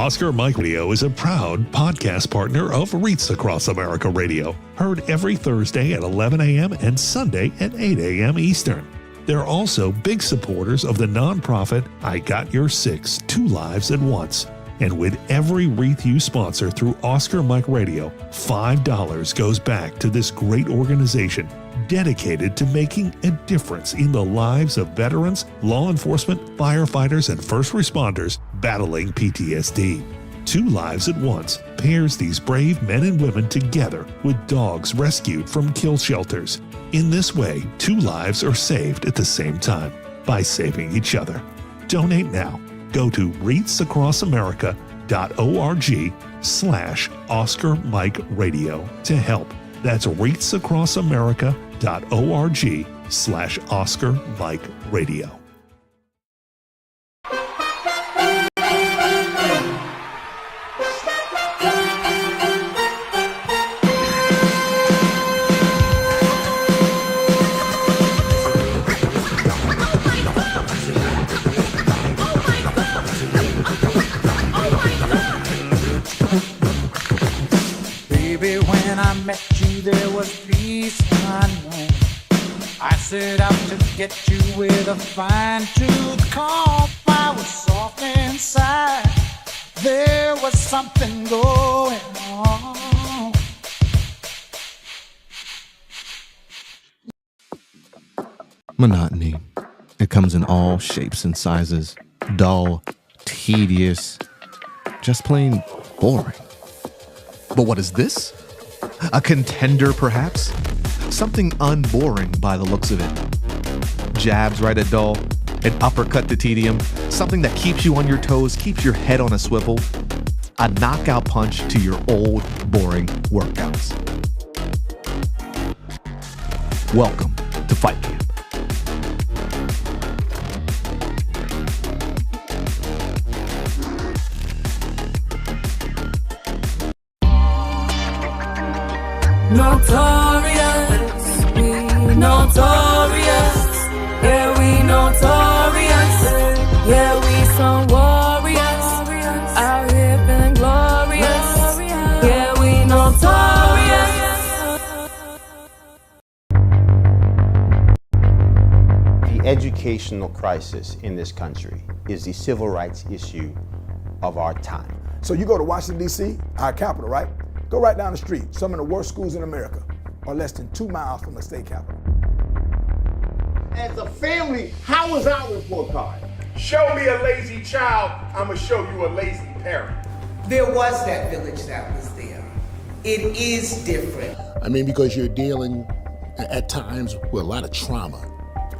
Oscar Mike Radio is a proud podcast partner of Wreaths Across America Radio, heard every Thursday at 11 a.m. and Sunday at 8 a.m. Eastern. They're also big supporters of the nonprofit I Got Your Six, Two Lives at Once. And with every wreath you sponsor through Oscar Mike Radio, $5 goes back to this great organization dedicated to making a difference in the lives of veterans, law enforcement, firefighters, and first responders battling PTSD. Two Lives at Once pairs these brave men and women together with dogs rescued from kill shelters. In this way, two lives are saved at the same time by saving each other. Donate now. Go to wreathsacrossamerica.org/Oscar Mike Radio to help. That's wreathsacrossamerica.org/Oscar Mike Radio. There was peace unknown. I set out to get you with a fine-tooth comb. I was soft inside. There was something going on. Monotony. It comes in all shapes and sizes. Dull, tedious, just plain boring. But what is this? A contender, perhaps? Something unboring by the looks of it. Jabs right at dull, an uppercut to tedium, something that keeps you on your toes, keeps your head on a swivel, a knockout punch to your old, boring workouts. Welcome to Fight Camp. Notorious, we notorious, yeah we notorious, yeah we some warriors, out here feeling glorious, yeah we notorious. The educational crisis in this country is the civil rights issue of our time. So you go to Washington, D.C., our capital, right? Go right down the street. Some of the worst schools in America are less than 2 miles from the state capital. As a family, how was our report card? Show me a lazy child, I'ma show you a lazy parent. There was that village that was there. It is different. I mean, because you're dealing at times with a lot of trauma.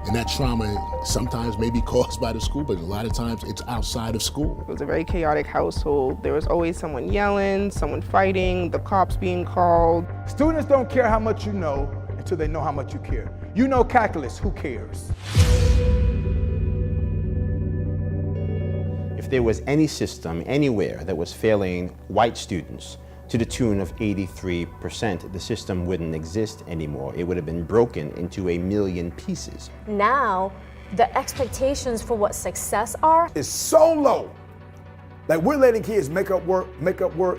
And that trauma sometimes may be caused by the school, but a lot of times it's outside of school. It was a very chaotic household. There was always someone yelling, someone fighting, the cops being called. Students don't care how much you know until they know how much you care. You know calculus, who cares? If there was any system anywhere that was failing white students to the tune of 83%, the system wouldn't exist anymore. It would have been broken into 1,000,000 pieces. Now, the expectations for what success are is so low. Like, we're letting kids make up work,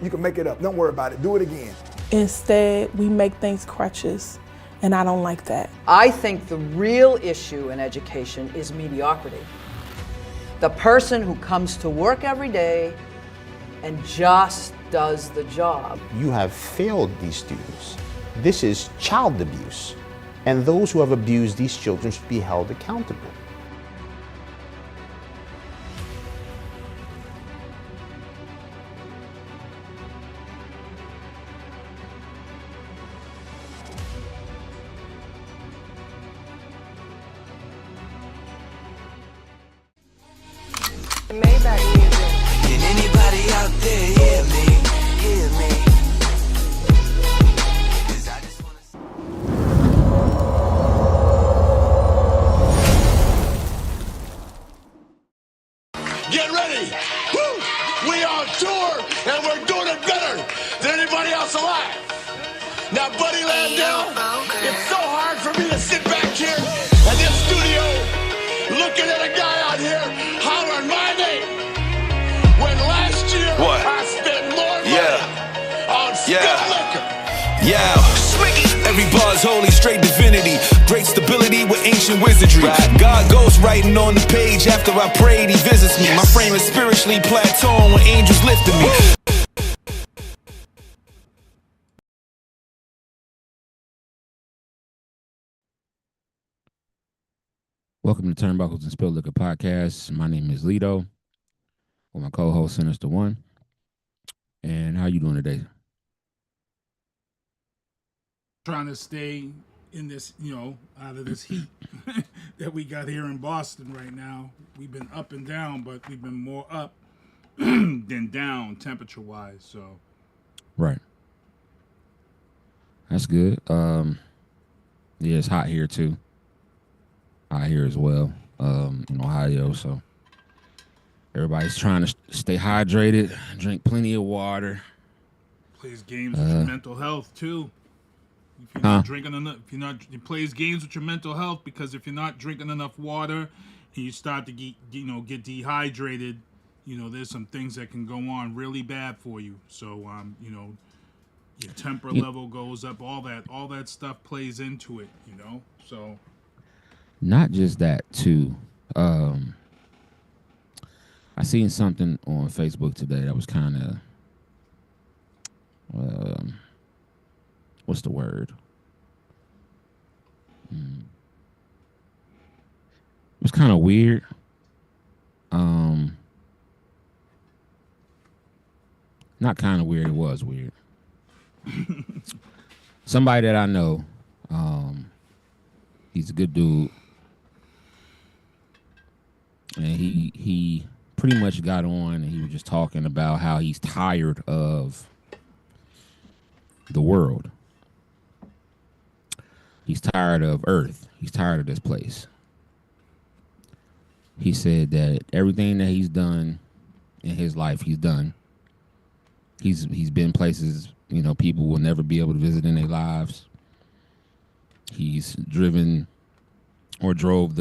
you can make it up, don't worry about it, do it again. Instead, we make things crutches, and I don't like that. I think the real issue in education is mediocrity. The person who comes to work every day and just does the job. You have failed these students. This is child abuse. And those who have abused these children should be held accountable. Can anybody out there hear me? Hear me? Get ready! Woo! We are on tour and we're doing it better than anybody else alive. Now, Buddy Landell, it's so hard for me to sit back here in this studio looking at a guy out here hollering my name. Yeah, every bar's holy, straight divinity. Great stability with ancient wizardry. God goes writing on the page after I prayed, he visits me. My frame is spiritually plateauing when angels lifted me. Welcome to Turnbuckles and Spilt Liquor Podcast. My name is Lito, with my co-host Sinista1. And how you doing today? Trying to stay in this, out of this heat that we got here in Boston right now. We've been up and down, but we've been more up than down temperature-wise. So, right, that's good. Yeah, it's hot here too. Hot here as well, in Ohio. So everybody's trying to stay hydrated, drink plenty of water. Plays games with your mental health too. If you're not drinking enough, it plays games with your mental health, because if you're not drinking enough water and you start to get dehydrated, there's some things that can go on really bad for you. So your temper level goes up. All that stuff plays into it. So. Not just that too. I seen something on Facebook today that was kind of, what's the word? It was kind of weird. Not kind of weird. It was weird. Somebody that I know, he's a good dude. And he pretty much got on and he was just talking about how he's tired of the world. He's tired of Earth. He's tired of this place. He said that everything that he's done in his life, he's done. He's been places, people will never be able to visit in their lives. He's driven or drove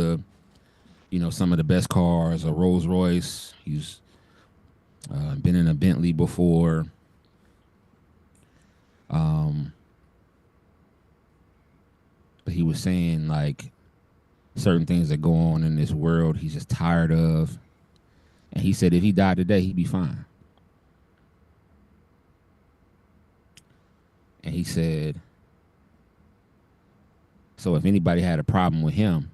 some of the best cars, a Rolls Royce. He's been in a Bentley before. But he was saying, like, certain things that go on in this world he's just tired of. And he said if he died today, he'd be fine. And he said, so if anybody had a problem with him,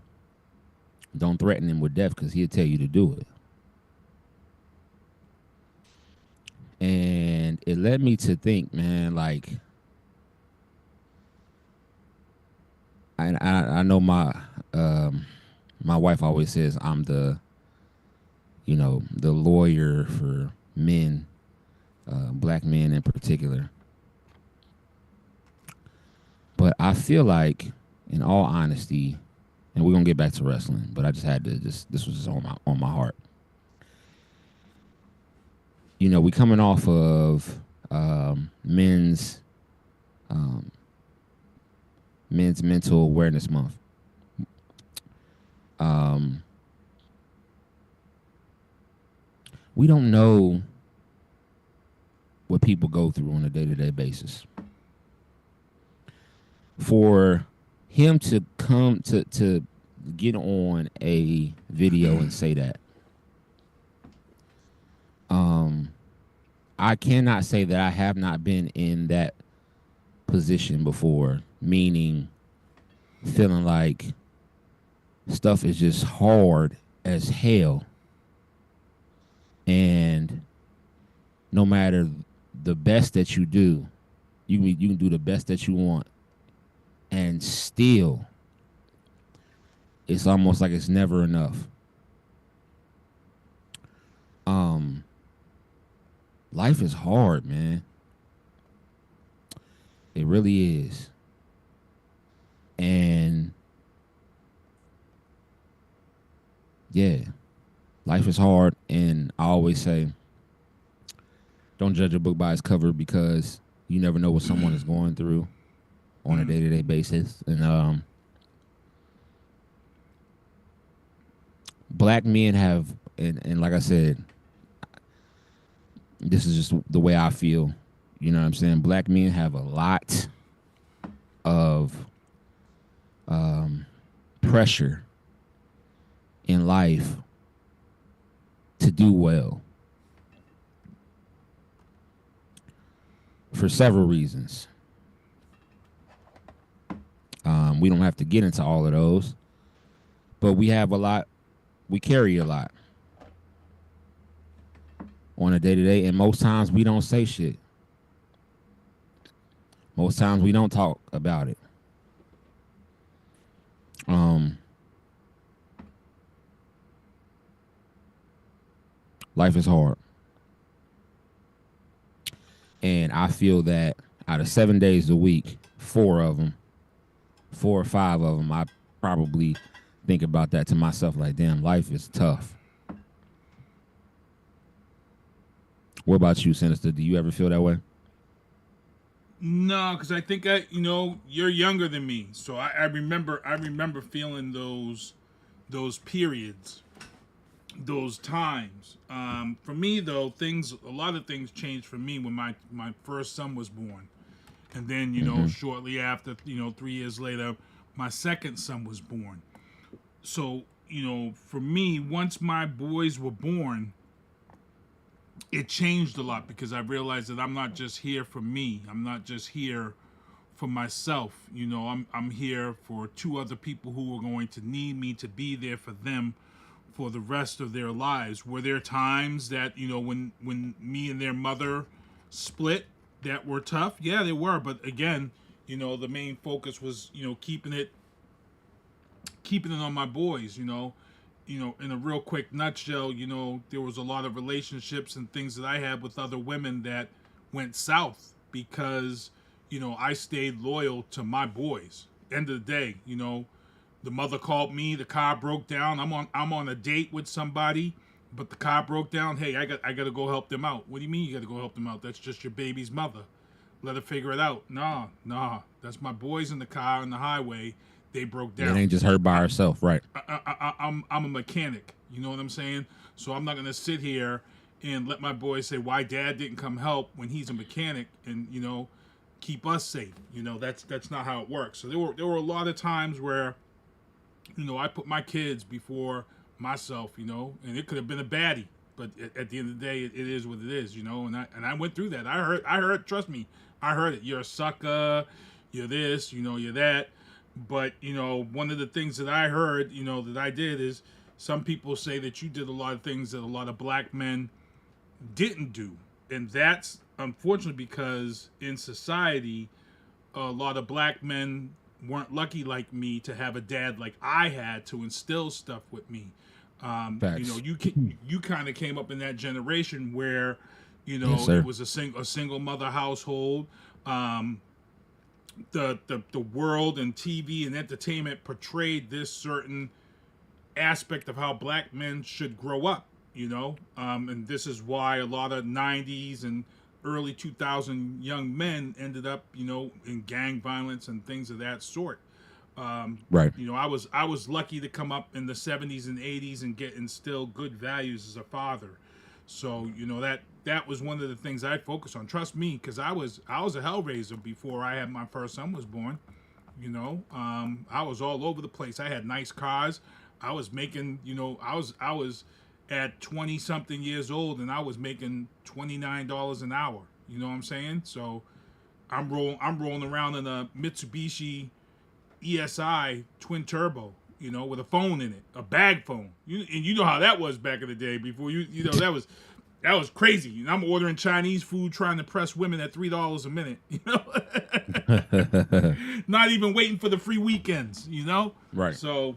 don't threaten him with death, because he'll tell you to do it. And it led me to think, man, like, I know my wife always says I'm the lawyer for men, black men in particular. But I feel like, in all honesty, and we're gonna get back to wrestling, but I just had to this was just on my heart. We coming off of men's mental awareness month. We don't know what people go through on a day-to-day basis. For him to come to get on a video and say that, I cannot say that I have not been in that position before, meaning feeling like stuff is just hard as hell, and no matter the best that you do, you can do the best that you want, and still it's almost like it's never enough. Life is hard, man. It really is. And yeah, life is hard. And I always say, don't judge a book by its cover, because you never know what someone is going through on a day-to-day basis. And black men have, and like I said, this is just the way I feel. You know what I'm saying? Black men have a lot of pressure in life to do well for several reasons. We don't have to get into all of those, but we have a lot. We carry a lot on a day-to-day, and most times we don't say shit. Most times we don't talk about it. Life is hard. And I feel that out of 7 days a week, 4 or 5 of them, I probably think about that to myself like, damn, life is tough. What about you, Sinister? Do you ever feel that way? No, because I think you're younger than me, so I remember feeling those periods, those times. For me though, a lot of things changed for me when my first son was born, and then shortly after, 3 years later, my second son was born. So for me, once my boys were born, it changed a lot because I realized that I'm not just here for me. I'm not just here for myself. I'm here for 2 other people who are going to need me to be there for them for the rest of their lives. Were there times that, when me and their mother split that were tough? Yeah, there were. But again, the main focus was, keeping it on my boys, in a real quick nutshell, there was a lot of relationships and things that I had with other women that went south because, I stayed loyal to my boys. End of the day, the mother called me, the car broke down. I'm on a date with somebody, but the car broke down. Hey, I got to go help them out. What do you mean you got to go help them out? That's just your baby's mother. Let her figure it out. Nah. That's my boys in the car on the highway. They broke down. It ain't just her by herself, right? I'm a mechanic. You know what I'm saying? So I'm not gonna sit here and let my boys say why dad didn't come help when he's a mechanic and keep us safe. That's not how it works. So there were a lot of times where I put my kids before myself. And it could have been a baddie, but at the end of the day, it is what it is. And I went through that. I heard. Trust me, I heard it. You're a sucker. You're this. You're that. But, one of the things that I heard, that I did is some people say that you did a lot of things that a lot of black men didn't do. And that's unfortunately because in society, a lot of black men weren't lucky like me to have a dad like I had to instill stuff with me. You kind of came up in that generation where, Yes, it was a single mother household. The world and TV and entertainment portrayed this certain aspect of how black men should grow up, and this is why a lot of 90s and early 2000 young men ended up, in gang violence and things of that sort. Right. I was lucky to come up in the 70s and 80s and get instilled good values as a father. So, that was one of the things I focused on. Trust me, because I was a hellraiser before I had my first son was born. I was all over the place. I had nice cars. I was making, I was at 20 something years old and I was making $29 an hour. You know what I'm saying? So I'm rolling around in a Mitsubishi ESI twin turbo, with a phone in it, a bag phone. You know how that was back in the day before that was crazy. I'm ordering Chinese food, trying to press women at $3 a minute. Not even waiting for the free weekends. Right. So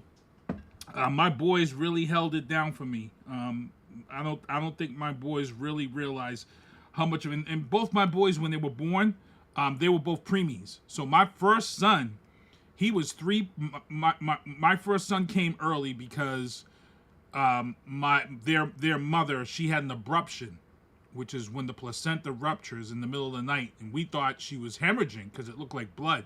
my boys really held it down for me. I don't think my boys really realized how much of it. And both my boys, when they were born, they were both preemies. So my first son, he was 3. My first son came early because their mother, she had an abruption, which is when the placenta ruptures in the middle of the night, and we thought she was hemorrhaging because it looked like blood.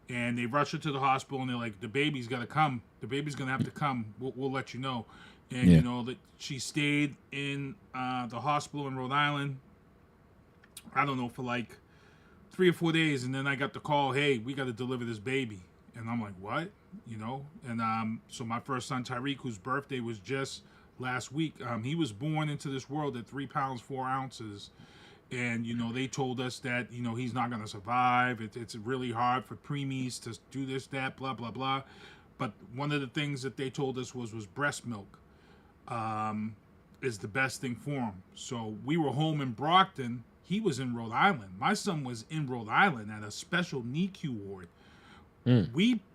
And they rushed her to the hospital, and they're like, the baby's got to come. The baby's going to have to come. We'll let you know. And, that she stayed in the hospital in Rhode Island, I don't know, for like 3 or 4 days, and then I got the call, hey, we got to deliver this baby. And I'm like, what? You know? And so my first son, Tyreek, whose birthday was just last week, he was born into this world at 3 pounds, 4 ounces. And, you know, they told us that, you know, he's not going to survive. It's really hard for preemies to do this, that, blah, blah, blah. But one of the things that they told us was breast milk is the best thing for him. So we were home in Brockton. He was in Rhode Island. My son was in Rhode Island at a special NICU ward.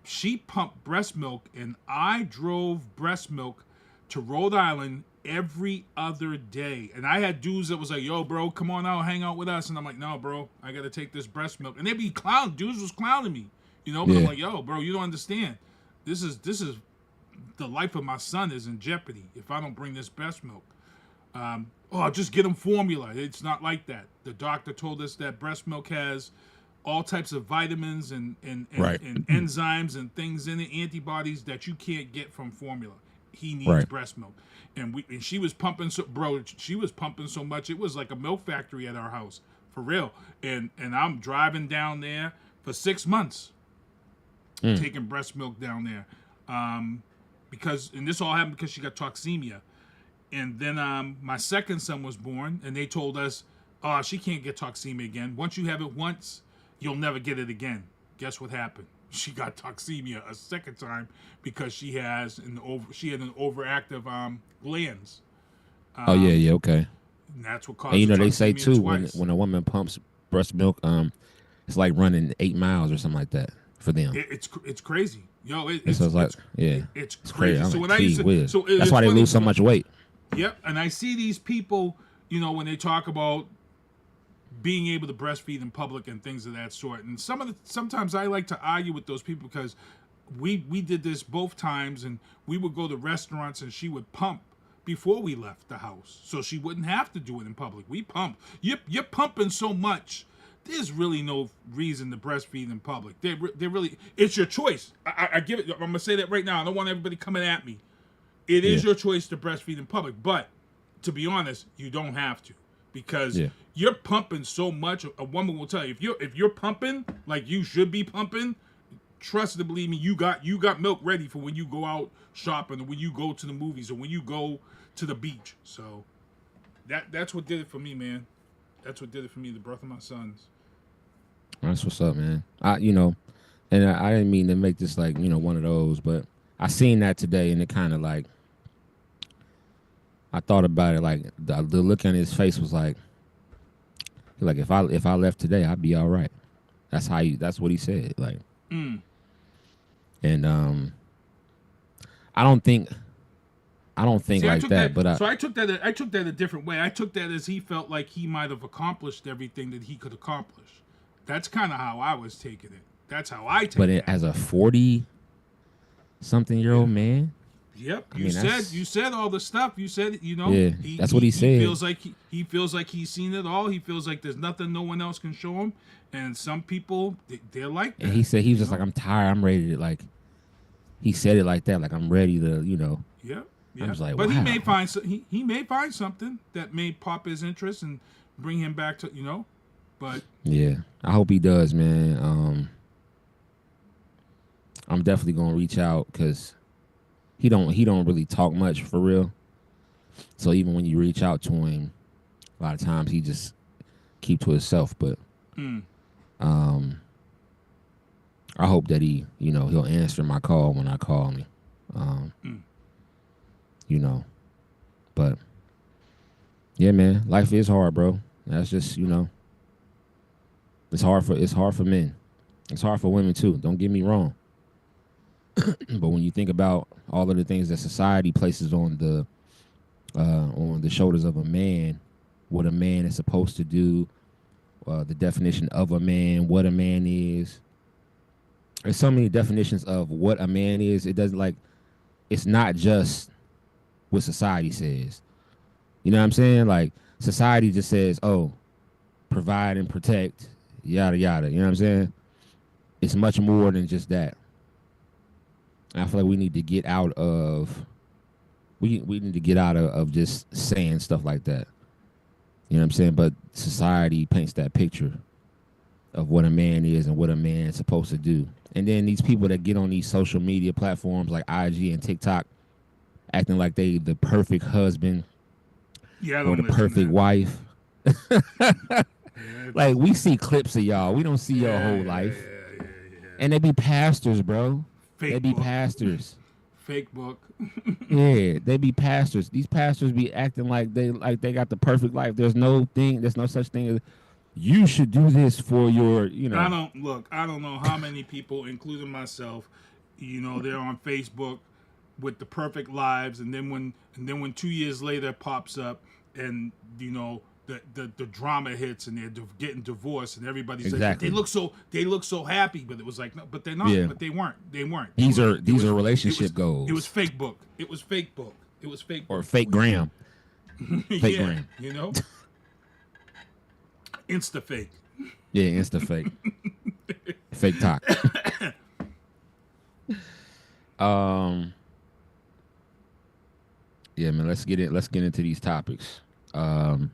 She pumped breast milk, and I drove breast milk to Rhode Island every other day. And I had dudes that was like, yo, bro, come on out, hang out with us. And I'm like, no, bro, I got to take this breast milk. And they'd be dudes was clowning me, you know? But I'm like, yo, bro, you don't understand. This is the life of my son is in jeopardy if I don't bring this breast milk. Just get him formula. It's not like that. The doctor told us that breast milk has all types of vitamins and enzymes and things in it, antibodies that you can't get from formula. He needs breast milk. And she was pumping she was pumping so much it was like a milk factory at our house, for real. And I'm driving down there for 6 months taking breast milk down there. Because this all happened because she got toxemia. And then my second son was born, and they told us, she can't get toxemia again. Once you have it once, you'll never get it again. Guess what happened? She got toxemia a second time because she had an overactive glands. Okay. And that's what caused. And you know they say toxemia too twice. when a woman pumps breast milk, it's like running 8 miles or something like that for them. It's crazy, yo. It's crazy. I'm So like, when I used to, that's why they lose so much weight. Yep, and I see these people, you know, when they talk about being able to breastfeed in public and things of that sort. And sometimes I like to argue with those people because we did this both times, and we would go to restaurants and she would pump before we left the house, so she wouldn't have to do it in public. We pump. You're pumping so much. There's really no reason to breastfeed in public. They really, it's your choice. I give it. I'm gonna say that right now. I don't want everybody coming at me. It is your choice to breastfeed in public, but to be honest, you don't have to, because you're pumping so much. A woman will tell you if you're pumping like you should be pumping. Trust and believe me, you got milk ready for when you go out shopping, or when you go to the movies, or when you go to the beach. So that's what did it for me, man. That's what did it for me. The birth of my sons. That's what's up, man. I didn't mean to make this like one of those, but I seen that today, and it kind of like. I thought about it, like the look on his face was like if I left today, I'd be all right. That's what he said, like. And I don't think like that, but I took that a different way. I took that as he felt like he might have accomplished everything that he could accomplish. That's kind of how I was taking it. That's how I take it. But as a 40-something-year-old man. Yep, you said all the stuff. You said, that's what he said. He feels like he's seen it all. He feels like there's nothing no one else can show him. And some people, they're like that. And he said he was just like, I'm tired. I'm ready to like. He said it like that, like I'm ready to, Yeah. I was like, but wow. he may find something that may pop his interest and bring him back to But yeah, I hope he does, man. I'm definitely gonna reach out because. He don't really talk much for real. So even when you reach out to him, a lot of times he just keep to himself. But I hope that he'll answer my call when I call me. But yeah, man, life is hard, bro. That's just it's hard for men. It's hard for women too. Don't get me wrong. But when you think about all of the things that society places on the shoulders of a man, what a man is supposed to do, the definition of a man, what a man is. There's so many definitions of what a man is. It doesn't it's not just what society says. You know what I'm saying? Like society just says, oh, provide and protect, yada yada. You know what I'm saying? It's much more than just that. I feel like we need to get out of just saying stuff like that. You know what I'm saying? But society paints that picture. of what a man is and what a man is supposed to do. And then these people that get on these social media platforms like IG and TikTok acting like they the perfect husband or the perfect wife. Like, we see clips of y'all. We don't see your whole life. And they be pastors, bro. They be pastors. Fake book. Yeah, they be pastors. These pastors be acting like they got the perfect life. There's no such thing as you should do this for your, you know. I don't know how many people, including myself, you know, they're on Facebook with the perfect lives, and then when 2 years later it pops up, and you know the drama hits, and they're getting divorced, and everybody's like, they look so happy, but it was like, no, but they're not. But they weren't. These are relationship goals. It was fake book. It was fake book. It was fake book. Or fake gram. Fake gram. You know. Insta fake. Yeah, insta fake. Fake talk. Yeah, man. Let's get into these topics. There's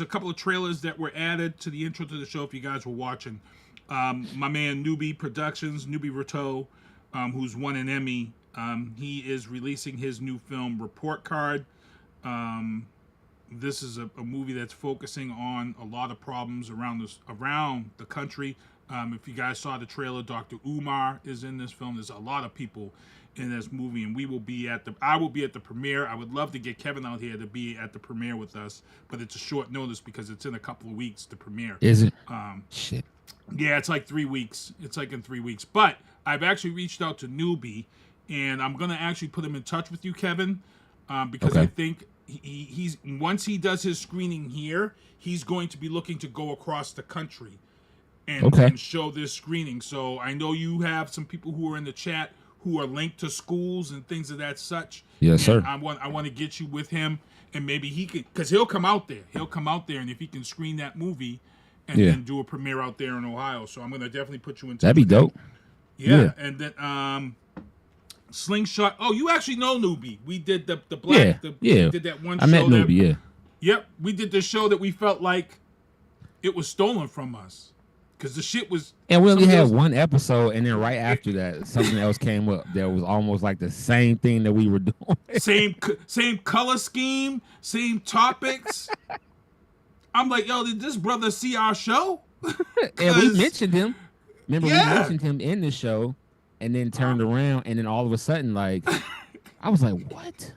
a couple of trailers that were added to the intro to the show if you guys were watching. My man Newbie Productions, Newbie Rateau, who's won an Emmy, he is releasing his new film Report Card. This is a movie that's focusing on a lot of problems around the country. If you guys saw the trailer, Dr. Umar is in this film. There's a lot of people in this movie, and I will be at the premiere. I would love to get Kevin out here to be at the premiere with us, but it's a short notice because it's in a couple of weeks to premiere. Is it? Shit. Yeah, it's like 3 weeks. It's like in 3 weeks. But I've actually reached out to Newbie, and I'm gonna actually put him in touch with you, Kevin, because I think he's once he does his screening here, he's going to be looking to go across the country and show this screening. So I know you have some people who are in the chat who are linked to schools and things of that such. Yes, sir. I want to get you with him, and maybe he could, because he'll come out there. And if he can screen that movie and then do a premiere out there in Ohio. So I'm going to definitely put you in touch. That'd be dope. Yeah. And then Slingshot. Oh, you actually know Newbie. We did the black. We did that one show. I met Newbie, Yep. We did the show that we felt like it was stolen from us. Because the shit was... And we only had one episode, and then right after that, something else came up that was almost like the same thing that we were doing. Same color scheme, same topics. I'm like, yo, did this brother see our show? And we mentioned him. Remember, we mentioned him in the show, and then turned around, and then all of a sudden, like, I was like, what?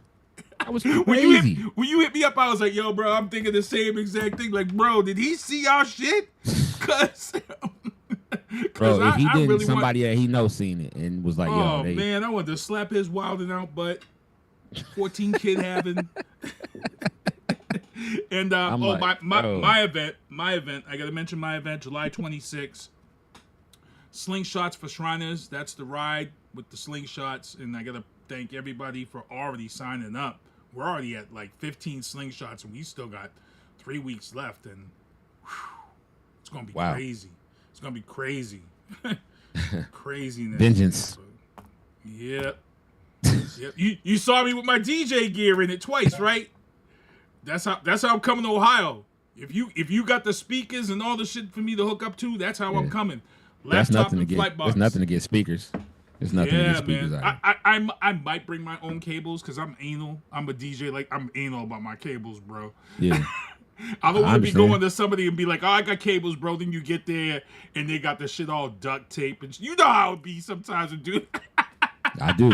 That was crazy. When you hit me up, I was like, yo, bro, I'm thinking the same exact thing. Like, bro, did he see our shit? Bro, if he didn't, really somebody that he knows seen it and was like, yo, man, I wanted to slap his wilding out butt. 14 kid having. And my event, I gotta mention my event, July 26th. Slingshots for Shriners. That's the ride with the slingshots, and I gotta thank everybody for already signing up. We're already at like 15 slingshots, and we still got 3 weeks left, and it's gonna be crazy. It's gonna be crazy. Craziness. Vengeance. Yep. You saw me with my DJ gear in it twice, right? That's how I'm coming to Ohio. If you got the speakers and all the shit for me to hook up to, that's how I'm coming. That's nothing to get. There's nothing to get speakers. There's nothing to get speakers man. out. I might bring my own cables because I'm anal. I'm a DJ. Like, I'm anal about my cables, bro. Yeah. I don't want to be going to somebody and be like, oh, I got cables, bro. Then you get there and they got the shit all duct tape, and you know how it be sometimes, dude. I do.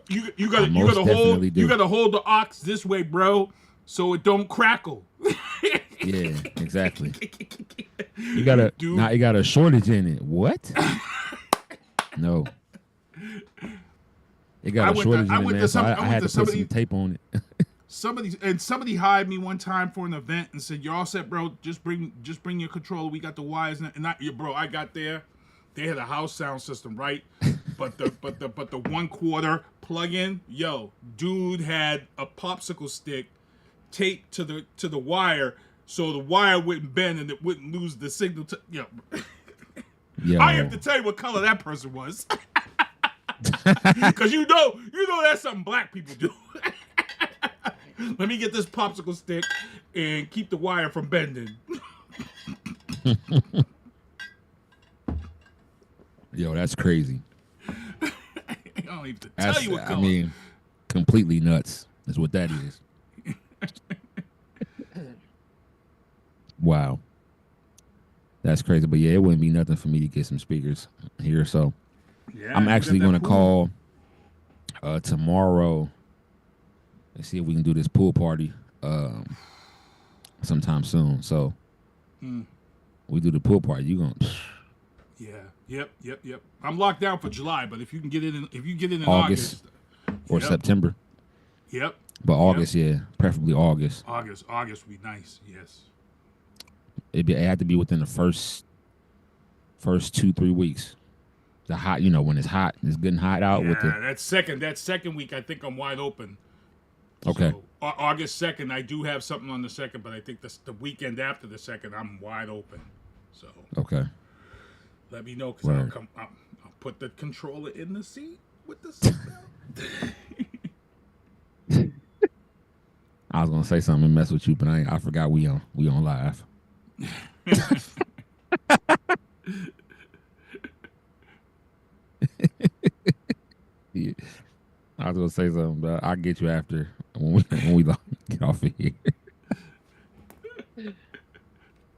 You gotta hold the aux this way, bro, so it don't crackle. Yeah, exactly. You got a shortage in it. What? No. It got a shortage in it, man. So I had to put some tape on it. Somebody hired me one time for an event and said, "You're all set, bro. Just bring your controller. We got the wires." I got there. They had a house sound system, right? But the 1/4 plug-in, yo, dude had a popsicle stick taped to the wire, so the wire wouldn't bend and it wouldn't lose the signal. Yo. I have to tell you what color that person was, because you know that's something black people do. Let me get this popsicle stick and keep the wire from bending. Yo, that's crazy. I don't even tell you what I mean, completely nuts is what that is. Wow. That's crazy. But yeah, it wouldn't be nothing for me to get some speakers here. So Yeah, I'm you actually got going that to pool. call tomorrow and see if we can do this pool party sometime soon. So we do the pool party. You going to... Yeah. Yep. I'm locked down for July, but if you can get it in, August or yep. September. Yep. But August, yeah, preferably August. August would be nice. Yes. It had to be within the first 2-3 weeks. The hot, when it's hot, it's getting hot out. Yeah, with the that second week, I think I'm wide open. Okay. So, August 2nd, I do have something on the 2nd, but I think the weekend after the 2nd, I'm wide open. So. Okay. Let me know because I'll put the controller in the seat with the seatbelt. I was gonna say something and mess with you, but I forgot we on live. Yeah. I was gonna say something, but I'll get you after when we get off of here.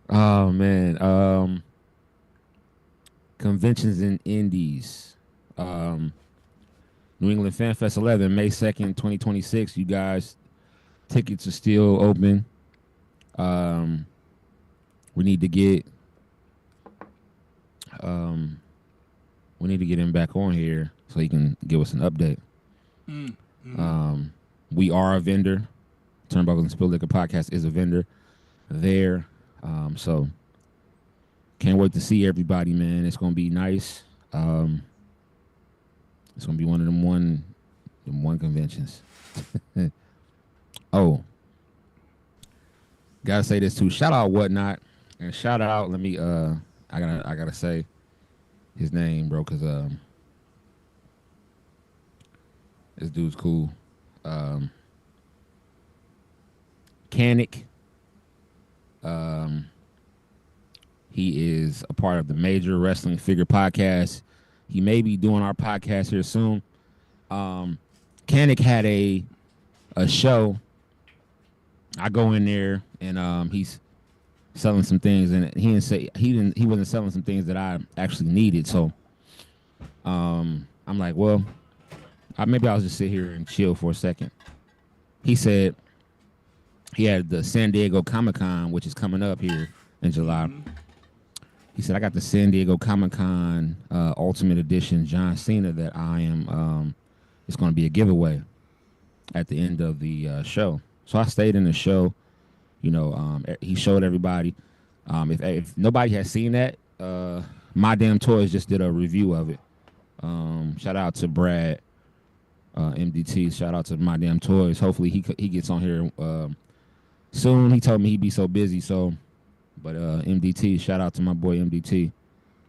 Oh man. Conventions and indies. New England Fan Fest 11, May 2nd, 2026. You guys, tickets are still open. We need to get him back on here so he can give us an update. We are a vendor. Turnbuckles and Spilt Liquor Podcast is a vendor there. So can't wait to see everybody, man. It's gonna be nice. It's gonna be one of them one conventions. Oh, gotta say this too. Shout out Whatnot and shout out. Let me. I gotta say his name, bro, because this dude's cool. Canic. He is a part of the Major Wrestling Figure Podcast. He may be doing our podcast here soon. Canic had a show. I go in there and he's selling some things, and he wasn't selling some things that I actually needed. So I'm like, well, maybe I'll just sit here and chill for a second. He said he had the San Diego Comic-Con, which is coming up here in July. He said, I got the San Diego Comic-Con Ultimate Edition John Cena that I am, it's going to be a giveaway at the end of the show. So I stayed in the show. He showed everybody. If nobody has seen that, My Damn Toys just did a review of it. Shout out to Bret, MDT. Shout out to My Damn Toys. Hopefully he gets on here soon. He told me he'd be so busy, but MDT, shout out to my boy MDT,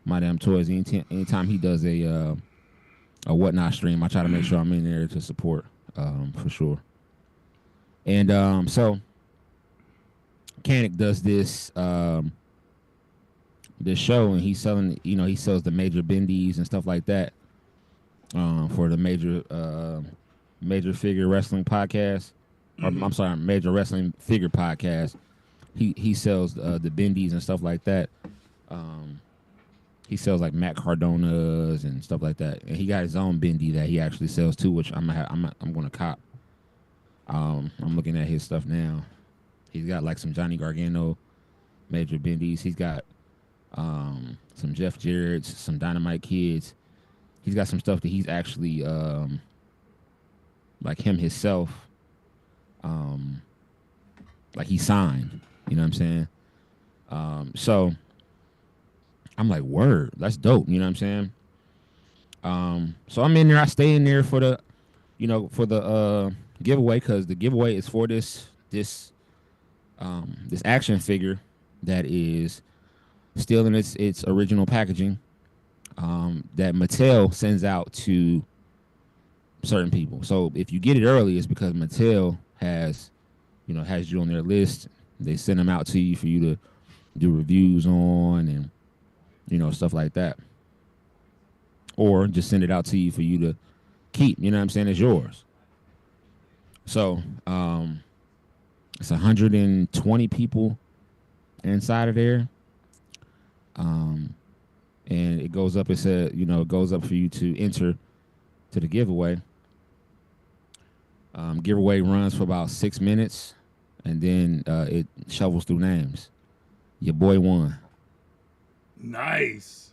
My Damn Toys. Anytime he does a Whatnot stream, I try to make sure I'm in there to support for sure. And so Canic does this show, and he's selling, he sells the major bendies and stuff like that for the major figure wrestling podcast. I'm sorry, Major Wrestling Figure Podcast. He sells the bendies and stuff like that. He sells like Matt Cardona's and stuff like that. And he got his own bendy that he actually sells too, which I'm gonna cop. I'm looking at his stuff now. He's got like some Johnny Gargano major bendies. He's got some Jeff Jarrett's, some Dynamite kids. He's got some stuff that he's actually like him himself. Like he signed, you know what I'm saying? So I'm like, word, that's dope, you know what I'm saying? So I'm in there, I stay in there for the, for the giveaway, because the giveaway is for this action figure that is still in its original packaging, that Mattel sends out to certain people. So if you get it early, it's because Mattel has you on their list. They send them out to you for you to do reviews on, and stuff like that. Or just send it out to you for you to keep. You know what I'm saying? It's yours. So it's 120 people inside of there. And it goes up. It said, it goes up for you to enter to the giveaway. Giveaway runs for about 6 minutes, and then it shovels through names. Your boy won. Nice.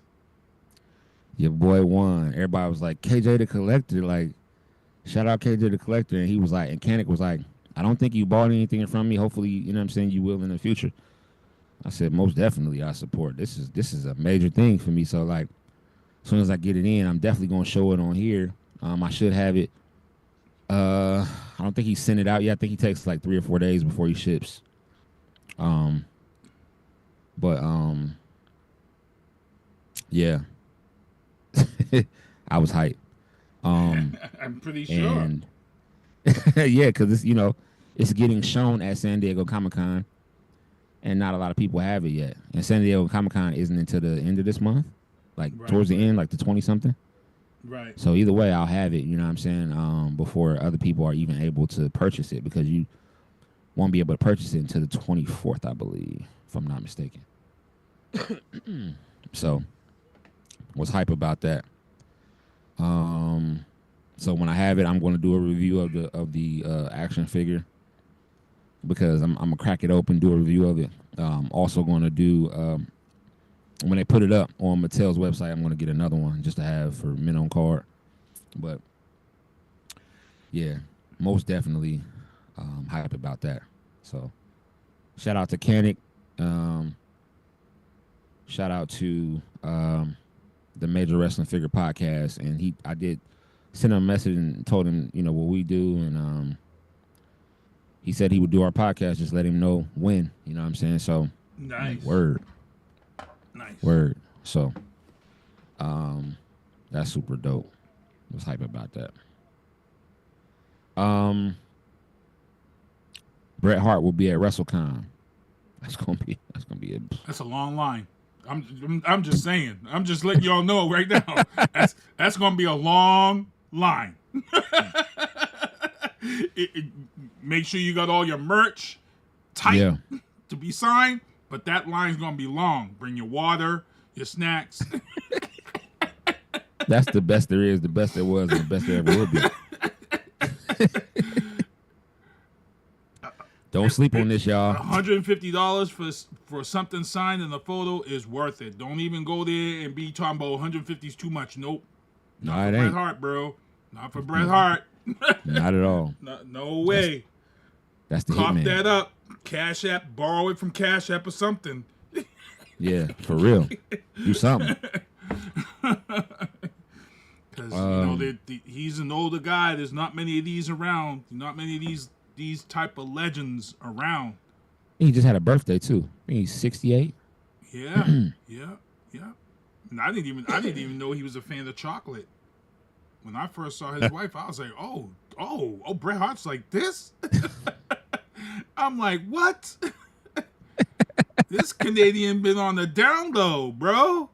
Your boy won. Everybody was like, KJ the Collector. Like, shout out KJ the Collector. And he was like, and Kanik was like, I don't think you bought anything from me. Hopefully, you will in the future. I said, most definitely I support. This is a major thing for me. So, like, as soon as I get it in, I'm definitely going to show it on here. I should have it. I don't think he sent it out yet. I think he takes like 3 or 4 days before he ships. Yeah. I was hyped. I'm pretty sure. And yeah, because it's getting shown at San Diego Comic-Con, and not a lot of people have it yet. And San Diego Comic-Con isn't until the end of this month, like towards the end, like the 20-something. Right. So either way, I'll have it, you know what I'm saying, before other people are even able to purchase it, because you won't be able to purchase it until the 24th, I believe, if I'm not mistaken. So, was hype about that. So when I have it, I'm going to do a review of the action figure, because I'm gonna crack it open, do a review of it. Also going to do when they put it up on Mattel's website, I'm going to get another one just to have for men on card. But yeah, most definitely hype about that. So shout out to Kanik. Shout out to the Major Wrestling Figure Podcast, and I did send him a message and told him what we do, and he said he would do our podcast. Just let him know when. You know what I'm saying? So nice. Word. Nice. Word. So that's super dope. I was hype about that. Bret Hart will be at WrestleCon. That's gonna be That's a long line. I'm just saying. I'm just letting y'all know right now. That's gonna be a long line. Make sure you got all your merch tight to be signed, but that line's gonna be long. Bring your water, your snacks. That's the best there is, the best there was, and the best there ever will be. Don't sleep on this, y'all. $150 for something signed in a photo is worth it. Don't even go there and be talking about 150 is too much. Nope. Not for Bret Hart, bro. Not for Bret Hart. Not at all. No way. That's the Cough hitman. that up. Cash App, borrow it from Cash App or something. Yeah, for real. Do something. Because he's an older guy. There's not many of these around. Not many of these type of legends around. He just had a birthday too. I think he's 68. Yeah, yeah. And I didn't even know he was a fan of chocolate. When I first saw his wife, I was like, oh, Bret Hart's like this? I'm like, what? This Canadian been on the down low, bro.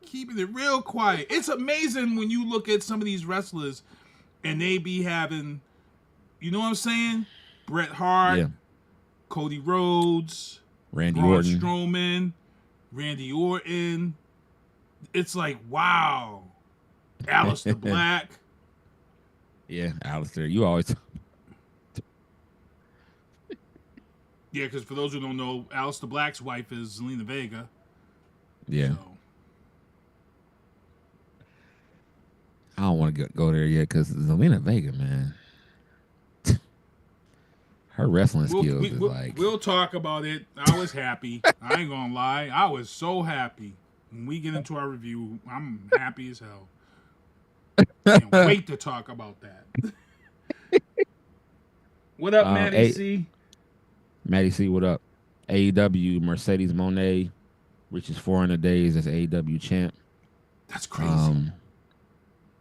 Keeping it real quiet. It's amazing when you look at some of these wrestlers and they be having, you know what I'm saying? Bret Hart, Cody Rhodes, Randy Braun Orton. Strowman, Randy Orton. It's like, wow. Aleister Black. Yeah, Aleister. You always... Yeah, because for those who don't know, Aleister Black's wife is Zelina Vega. Yeah. So. I don't want to go there yet because Zelina Vega, man. Her wrestling skills is like... We'll talk about it. I was happy. I ain't gonna lie. I was so happy. When we get into our review, I'm happy as hell. Can't wait to talk about that. What up, Maddie C? Maddie C, what up? AEW, Mercedes Mone reaches 400 days as AEW champ. That's crazy.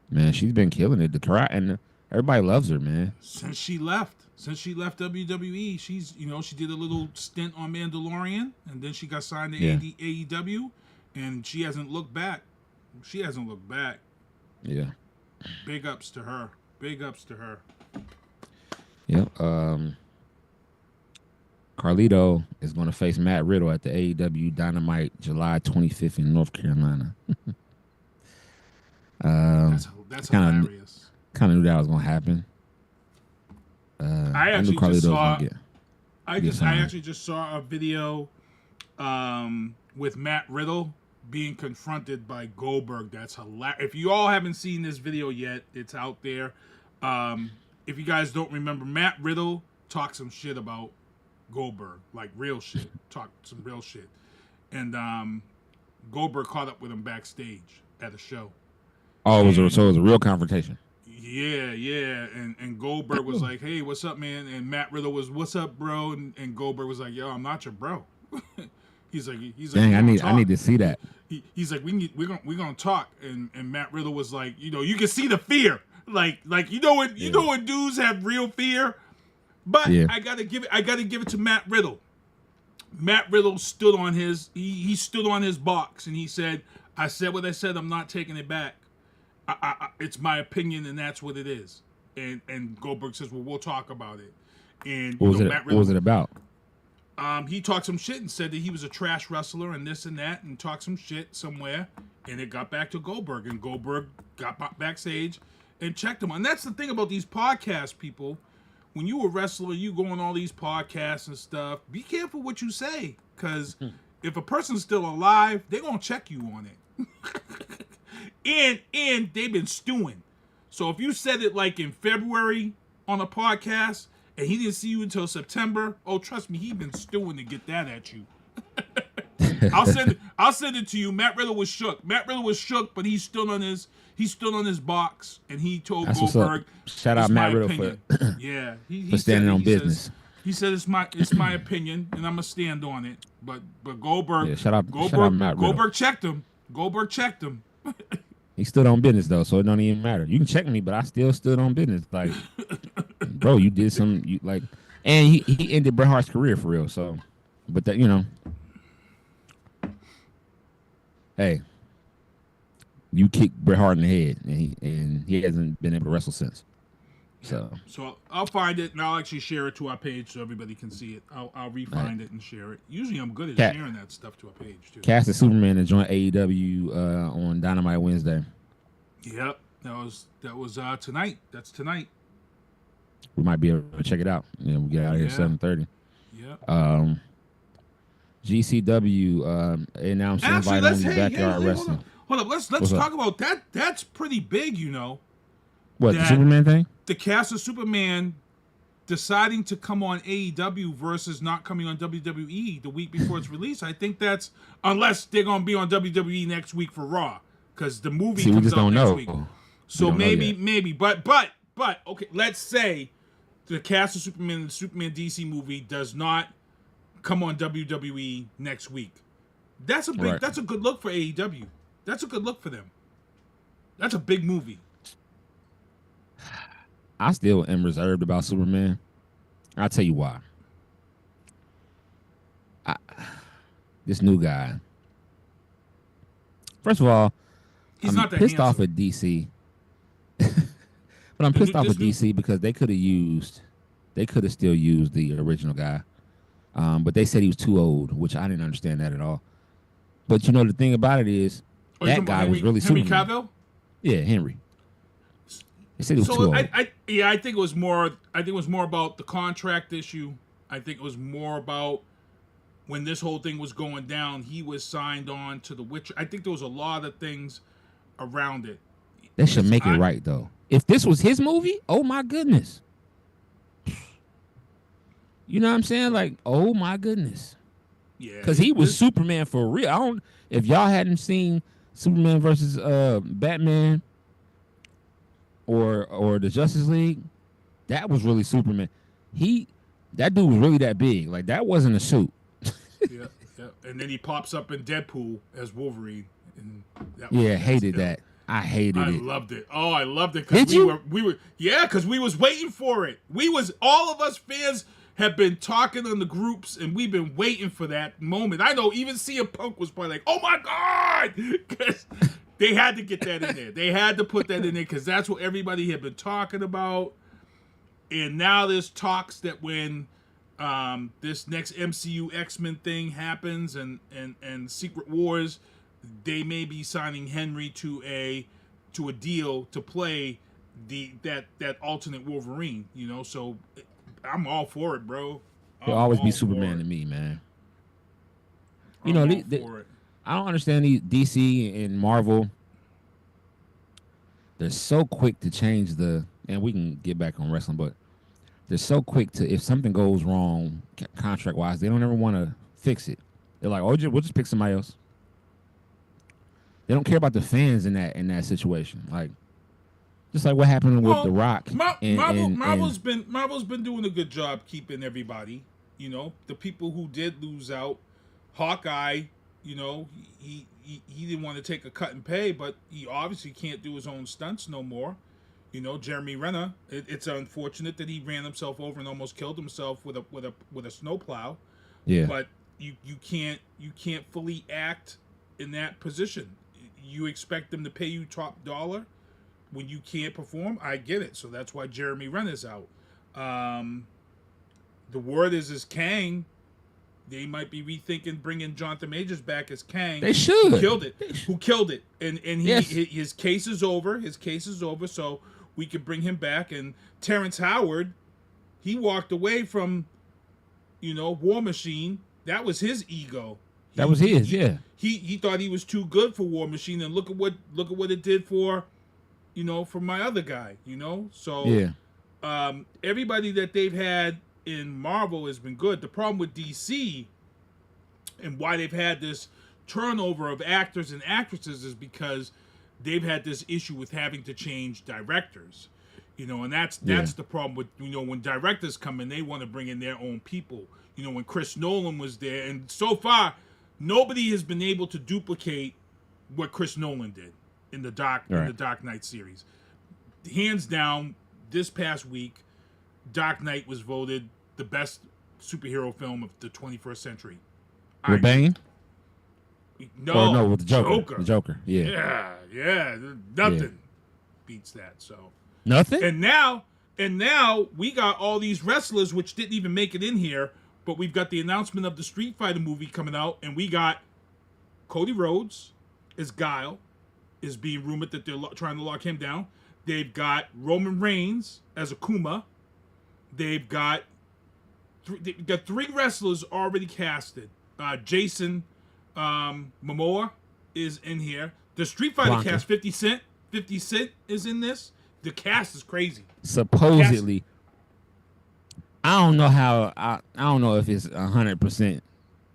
Man, she's been killing it. The crowd, and Everybody loves her, man. Since she left WWE, she's she did a little stint on Mandalorian, and then she got signed to AEW, and she hasn't looked back. Yeah. Big ups to her. Yep. Carlito is going to face Matt Riddle at the AEW Dynamite July 25th in North Carolina. That's hilarious. Kind of knew that was going to happen. I actually just saw a video with Matt Riddle being confronted by Goldberg. That's hilarious. If you all haven't seen this video yet, it's out there. If you guys don't remember, Matt Riddle talked some shit about Goldberg, like real shit. Talked some real shit. And Goldberg caught up with him backstage at a show. Oh, so it was a real confrontation. Yeah. And Goldberg was like, "Hey, what's up, man?" And Matt Riddle was, "What's up, bro?" And Goldberg was like, "Yo, I'm not your bro." He's like, dang, I need to see that. He's like, we're gonna talk. And Matt Riddle was like, you can see the fear, like when dudes have real fear. But I gotta give it to Matt Riddle. Matt Riddle stood on his he stood on his box, and he said, "I said what I said. I'm not taking it back. It's my opinion, and that's what it is." And Goldberg says, "Well, we'll talk about it." And Matt Riddle, what was it about? He talked some shit and said that he was a trash wrestler and this and that, and talked some shit somewhere, and it got back to Goldberg, and Goldberg got backstage and checked him. And that's the thing about these podcast people. When you a wrestler, you go on all these podcasts and stuff, be careful what you say, because if a person's still alive, they're going to check you on it. and they've been stewing. So if you said it like in February on a podcast, and he didn't see you until September, oh, trust me, he's been stewing to get that at you. I'll send it to you. Matt Riddle was shook. But he stood on his box, and he told Goldberg. Shout out Matt Riddle for for standing on business. He said it's my opinion, and I'm gonna stand on it. But Goldberg, shout out Matt Riddle. Goldberg checked him. He stood on business though, so it don't even matter. You can check me, but I still stood on business. Like, bro, you did some and he ended Bret Hart's career for real. So, but that hey, you kicked Bret Hart in the head, and he hasn't been able to wrestle since. So I'll find it, and I'll actually share it to our page so everybody can see it. I'll re-find it and share it. Usually I'm good at sharing that stuff to our page too. Cast as Superman to join AEW on Dynamite Wednesday. Yep, that was tonight. That's tonight. We might be able to check it out. We'll get out of here at 7:30. Yeah. GCW announced invite only backyard wrestling. Hold up. Let's talk about that. That's pretty big, What, the Superman thing? The cast of Superman deciding to come on AEW versus not coming on WWE the week before it's released. I think that's, unless they're going to be on WWE next week for Raw, because the movie comes out next week. So maybe. But, okay, let's say the cast of Superman, the Superman DC movie, does not come on WWE next week. That's a good look for AEW. That's a good look for them. That's a big movie. I still am reserved about Superman. I'll tell you why. This new guy. First of all, I'm not that pissed handsome. off at DC. But I'm pissed off at DC because they could have still used the original guy. But they said he was too old, which I didn't understand that at all. But the thing about it is, that guy was really Henry Superman. Cavill? Yeah, Henry. They said he was too old. I think it was more. I think it was more about the contract issue. I think it was more about when this whole thing was going down. He was signed on to The Witcher. I think there was a lot of things around it. They should make it right though. If this was his movie, oh my goodness. You know what I'm saying? Like, oh my goodness. Yeah. Because he was Superman for real. If y'all hadn't seen Superman versus Batman or the Justice League, that was really Superman. That dude was really that big. Like, that wasn't a suit. Yeah. And then he pops up in Deadpool as Wolverine. And hated that. I hated it. I loved it. Oh, I loved it. Did you? We were because we was waiting for it. All of us fans have been talking on the groups, and we've been waiting for that moment. I know even CM Punk was probably like, "Oh my God," because they had to get that in there. They had to put that in there because that's what everybody had been talking about. And now there's talks that when this next MCU X-Men thing happens and Secret Wars, they may be signing Hendry to a deal to play that alternate Wolverine, so I'm all for it, bro. He'll always be Superman to me, man. I don't understand these DC and Marvel. They're so quick to change and we can get back on wrestling, but they're so quick to, if something goes wrong contract-wise, they don't ever want to fix it. They're like, we'll just pick somebody else. They don't care about the fans in that situation. Like, just like what happened with The Rock. Marvel's been doing a good job keeping everybody. The people who did lose out, Hawkeye. He didn't want to take a cut and pay, but he obviously can't do his own stunts no more. Jeremy Renner. It's unfortunate that he ran himself over and almost killed himself with a snowplow. Yeah. But you can't fully act in that position. You expect them to pay you top dollar when you can't perform. I get it. So that's why Jeremy Renner's out. The word is Kang. They might be rethinking bringing Jonathan Majors back as Kang. They should. Who killed it. And his case is over. His case is over. So we could bring him back. And Terrence Howard, he walked away from, War Machine. That was his ego. That was his, yeah. He thought he was too good for War Machine, and look at what it did for, for my other guy, So yeah. Everybody that they've had in Marvel has been good. The problem with DC and why they've had this turnover of actors and actresses is because they've had this issue with having to change directors. And that's the problem with, when directors come in, they want to bring in their own people. When Chris Nolan was there, and so far nobody has been able to duplicate what Chris Nolan did in the Dark Knight series. Hands down, this past week, Dark Knight was voted the best superhero film of the 21st century. With Bane? No, with the Joker. The Joker, yeah. Yeah. Nothing beats that. So nothing. And now we got all these wrestlers which didn't even make it in here. But we've got the announcement of the Street Fighter movie coming out, and we got Cody Rhodes as Guile, is being rumored that they're trying to lock him down. They've got Roman Reigns as Akuma. They've got three wrestlers already casted. Jason Momoa is in here. The Street Fighter cast, 50 Cent. 50 Cent is in this. The cast is crazy. Supposedly. I don't know how. I don't know if it's 100%.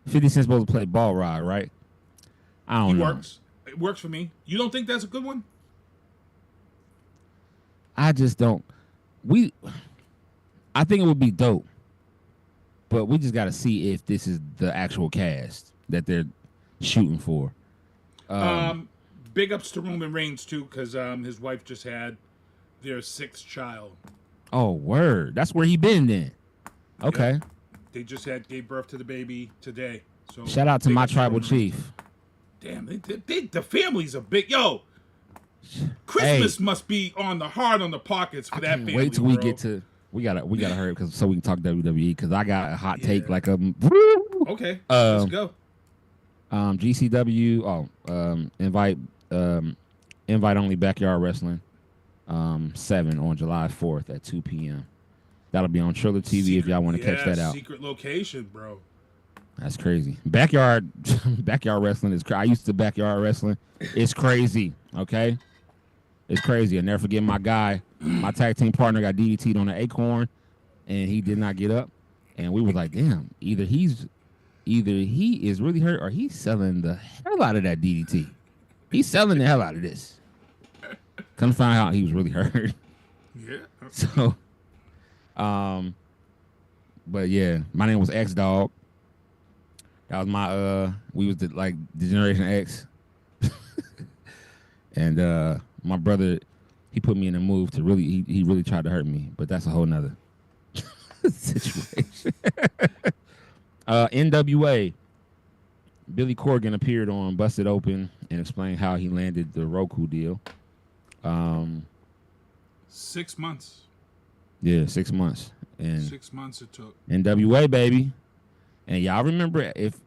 50 Cent's supposed to play Ball Rod, right? I don't know. It works for me. You don't think that's a good one? I just don't. I think it would be dope, but we just got to see if this is the actual cast that they're shooting for. Big ups to Roman Reigns too, because his wife just had their 6th child. Oh, word. That's where he been then. Okay. Yep. They just gave birth to the baby today. So shout out to my tribal chief. Damn, the family's a big Christmas must be on the pockets for that family. Wait till we get to we gotta hurry so we can talk WWE because I got a hot take like a. Okay, let's go. GCW. Invite only backyard wrestling. 7 on July 4th at 2 p.m. That'll be on TrillerTV if y'all want to catch that out. Secret location, bro. That's crazy. Backyard wrestling is crazy. I used to backyard wrestling. It's crazy, okay? It's crazy. I'll never forget my guy, my tag team partner got DDT'd on the acorn, and he did not get up. And we were like, damn, either he is really hurt or he's selling the hell out of that DDT. He's selling the hell out of this. Come to find out he was really hurt. Yeah. So, but yeah, my name was X Dog. That was my we was the Generation X. And my brother, he put me in a move to really, he really tried to hurt me, but that's a whole nother situation. NWA, Billy Corgan appeared on Busted Open and explained how he landed the Roku deal. 6 months. Yeah, 6 months. And 6 months it took. NWA, baby. And y'all remember, if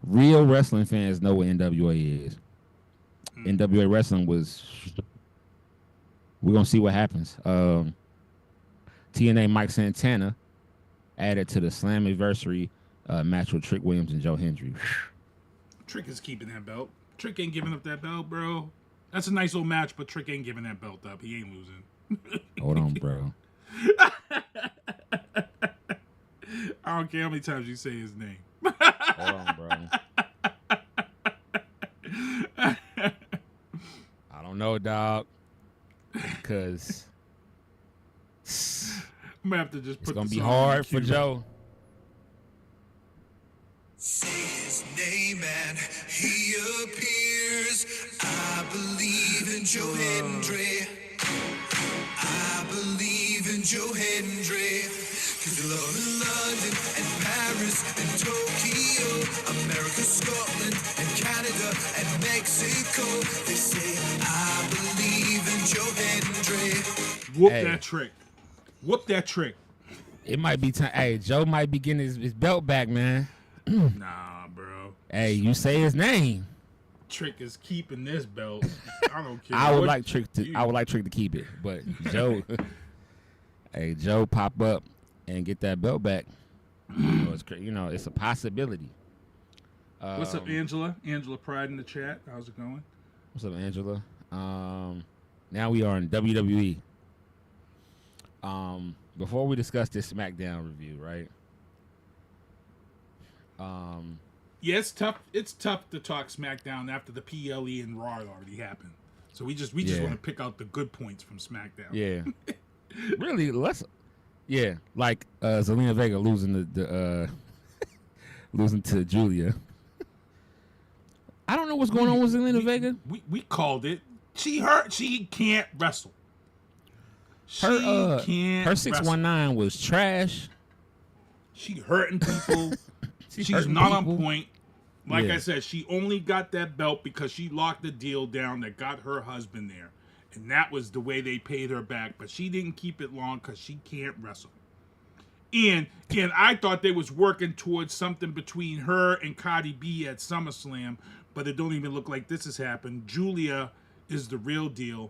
real wrestling fans know what NWA is. NWA wrestling was, we're going to see what happens. TNA Mike Santana added to the Slammiversary match with Trick Williams and Joe Hendry. Trick is keeping that belt. Trick ain't giving up that belt, bro. That's a nice little match, but Trick ain't giving that belt up. He ain't losing. Hold on, bro. I don't care how many times you say his name. Hold on, bro. I don't know, dog. Because I'm gonna have to just put it's gonna be hard for Joe. Say his name and he appears. I believe in Joe Hendry. I believe in Joe Hendry. Cause you love in London and Paris and Tokyo, America, Scotland and Canada and Mexico. They say I believe in Joe Hendry. Whoop that trick. Whoop that trick. It might be time. Hey, Joe might be getting his belt back, man. Nah, bro. Hey, you say his name. Trick is keeping this belt. I don't care. I would like Trick to keep it, but Joe, hey, Joe, pop up and get that belt back. It's a possibility. What's up, Angela? Angela Pride in the chat. How's it going? What's up, Angela? Now we are in WWE. Before we discuss this SmackDown review, right? Yeah, it's tough. It's tough to talk SmackDown after the PLE and Raw already happened. So we just want to pick out the good points from SmackDown. Yeah, really. Like Zelina Vega losing losing to Julia. I don't know what's going on with Zelina Vega. We called it. She hurt. She can't wrestle. Her 619 was trash. She hurting people. She's not on point. Like I said, she only got that belt because she locked the deal down that got her husband there. And that was the way they paid her back. But she didn't keep it long because she can't wrestle. And I thought they was working towards something between her and Cardi B at SummerSlam. But it don't even look like this has happened. Julia is the real deal.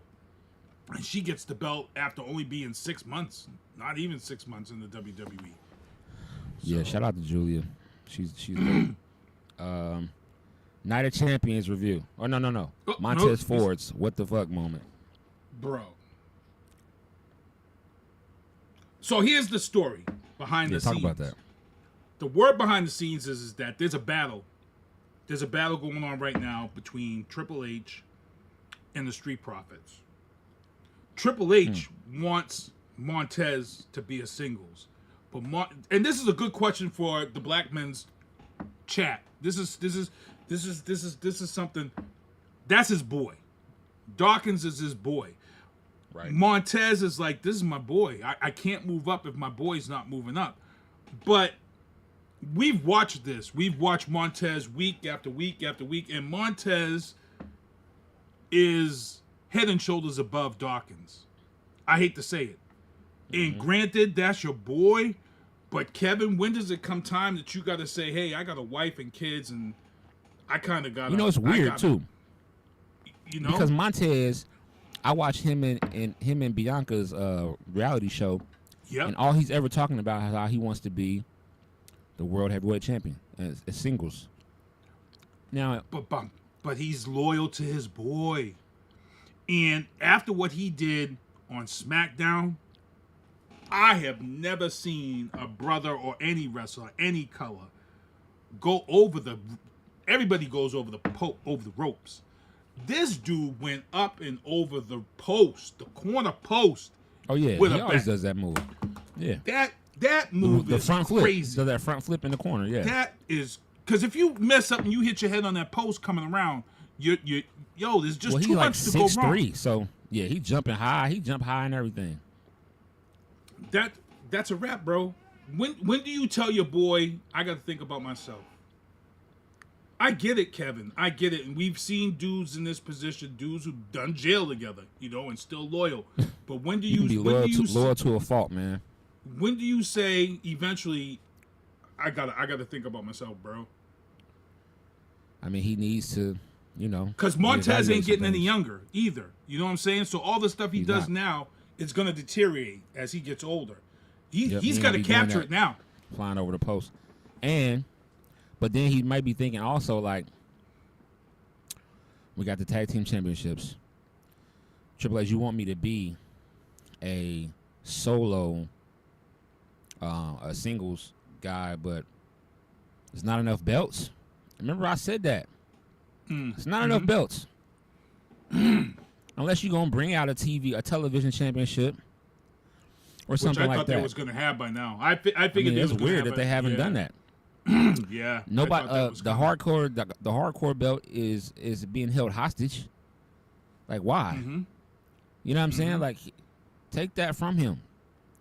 And she gets the belt after only being 6 months. Not even 6 months in the WWE. Yeah, shout out to Julia. She's great. Night of Champions review. Oh, no. Montez Ford's what the fuck moment. Bro. So here's the story behind the scenes. Talk about that. The word behind the scenes is that there's a battle. There's a battle going on right now between Triple H and the Street Profits. Triple H wants Montez to be a singles. But and this is a good question for the Black Men's chat. This is something. That's his boy. Dawkins is his boy. Right. Montez is like, this is my boy. I can't move up if my boy's not moving up. But we've watched this. We've watched Montez week after week after week, and Montez is head and shoulders above Dawkins. I hate to say it. And granted, that's your boy, but Kevin, when does it come time that you got to say, hey, I got a wife and kids, and I kind of got to... it's weird, too. You know? Because Montez, I watched him and Bianca's reality show, and all he's ever talking about is how he wants to be the world heavyweight champion as singles. Now, but he's loyal to his boy. And after what he did on SmackDown... I have never seen a brother or any wrestler, any color, go over everybody goes over the ropes. This dude went up and over the post, the corner post. Oh yeah, he always does that move. Yeah. That move is front crazy. Flip. Does that front flip in the corner, yeah. That is, because if you mess up and you hit your head on that post coming around, you're yo, there's just well, too he like much to go wrong. 6'3", so yeah, he jumping high. He jump high and everything. That's a wrap, bro. When do you tell your boy, I got to think about myself? I get it, Kevin. I get it. And we've seen dudes in this position, dudes who've done jail together, you know, and still loyal. But when do you can be loyal to a fault, man. When do you say eventually, I gotta think about myself, bro? I mean, he needs to, you know. Because Montez ain't getting any things. younger either. You know what I'm saying? So all the stuff he does now is going to deteriorate as he gets older. He's got to capture it now. Flying over the post. But then he might be thinking also, like, we got the tag team championships. Triple H, you want me to be a solo, a singles guy, but there's not enough belts. Remember I said that. It's not enough belts. Unless you're going to bring out a television championship or something like that. Which I thought they was going to have by now. I figured it's weird that they haven't done that. Yeah. Nobody. The hardcore belt is being held hostage. Like, why? Mm-hmm. You know what I'm saying? Like, take that from him.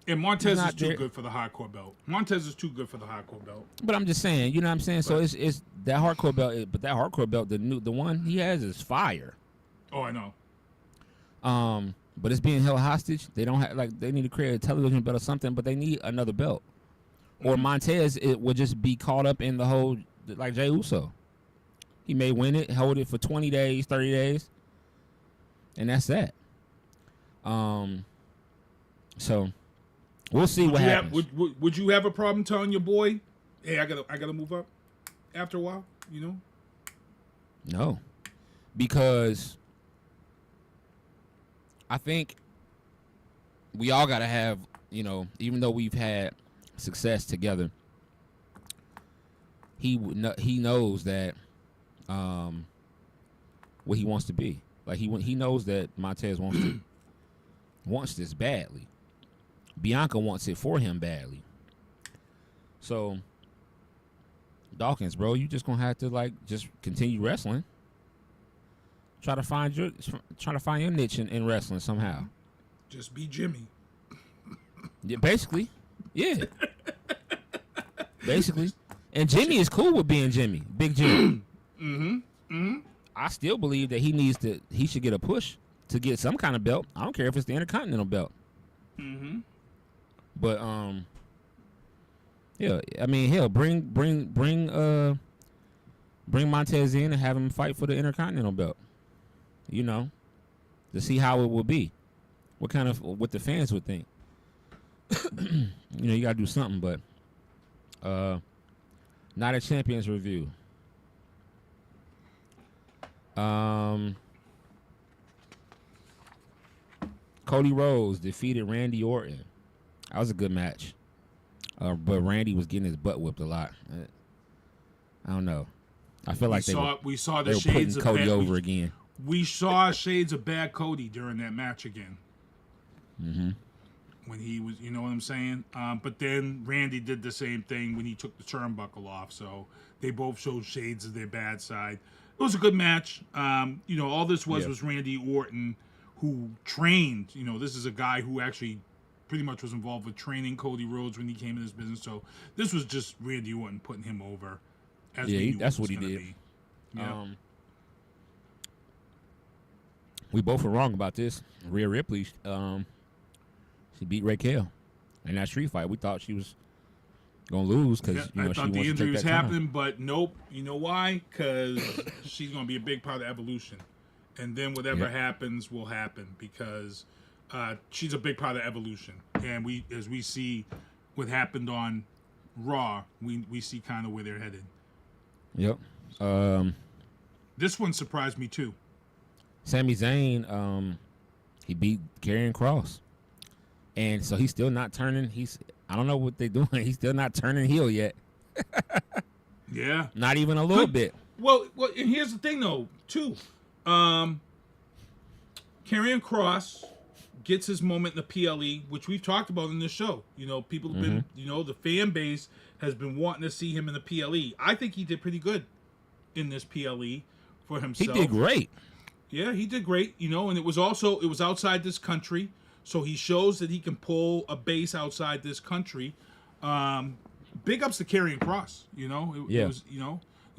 And Montez is too good for the hardcore belt. Montez is too good for the hardcore belt. But I'm just saying, you know what I'm saying? So it's that hardcore belt, but that hardcore belt, the one he has is fire. Oh, I know. But it's being held hostage. They don't have, like, they need to create a television belt or something, but they need another belt. Or Montez, it would just be caught up in the whole, like Jey Uso. He may win it, hold it for 20 days, 30 days, and that's that. So we'll see what happens. Would you have a problem telling your boy, hey, I gotta move up after a while, you know? No. Because I think we all gotta have, you know, even though we've had success together, he knows that what he wants to be. Like he knows that Montez wants this badly. Bianca wants it for him badly. So Dawkins, bro, you just gonna have to like just continue wrestling. Try to find your niche in wrestling somehow. Just be Jimmy. Yeah, basically. Yeah. Basically. And Jimmy is cool with being Jimmy. Big Jimmy. I still believe that he should get a push to get some kind of belt. I don't care if it's the Intercontinental belt. But yeah, I mean, hell, bring Montez in and have him fight for the Intercontinental belt. You know, to see how it will be. What the fans would think. You know, you gotta do something, but not a Champions review. Cody Rhodes defeated Randy Orton. That was a good match. But Randy was getting his butt whipped a lot. I don't know. I feel like we saw they the were shades putting of Cody over again. We saw shades of bad Cody during that match again. When he was, you know what I'm saying? But then Randy did the same thing when he took the turnbuckle off. So they both showed shades of their bad side. It was a good match. You know, all this was Randy Orton, who trained. You know, this is a guy who actually pretty much was involved with training Cody Rhodes when he came in this business. So this was just Randy Orton putting him over. That's what he did. Yeah. We both were wrong about this. Rhea Ripley, she beat Raquel in that street fight. We thought she was gonna lose because I thought the injury was happening, happening, but nope. You know why? Because she's gonna be a big part of Evolution, and then whatever happens will happen because she's a big part of Evolution. And as we see what happened on Raw, we see kind of where they're headed. Yep. This one surprised me too. Sami Zayn, he beat Karrion Kross. And so he's still not turning. I don't know what they're doing. He's still not turning heel yet. Yeah. Not even a little bit. Well, and here's the thing though, too. Karrion Kross gets his moment in the PLE, which we've talked about in this show. You know, people have been, you know, the fan base has been wanting to see him in the PLE. I think he did pretty good in this PLE for himself. He did great. Yeah, he did great, and it was outside this country, so he shows that he can pull a base outside this country. Big ups to Karrion Kross, It was,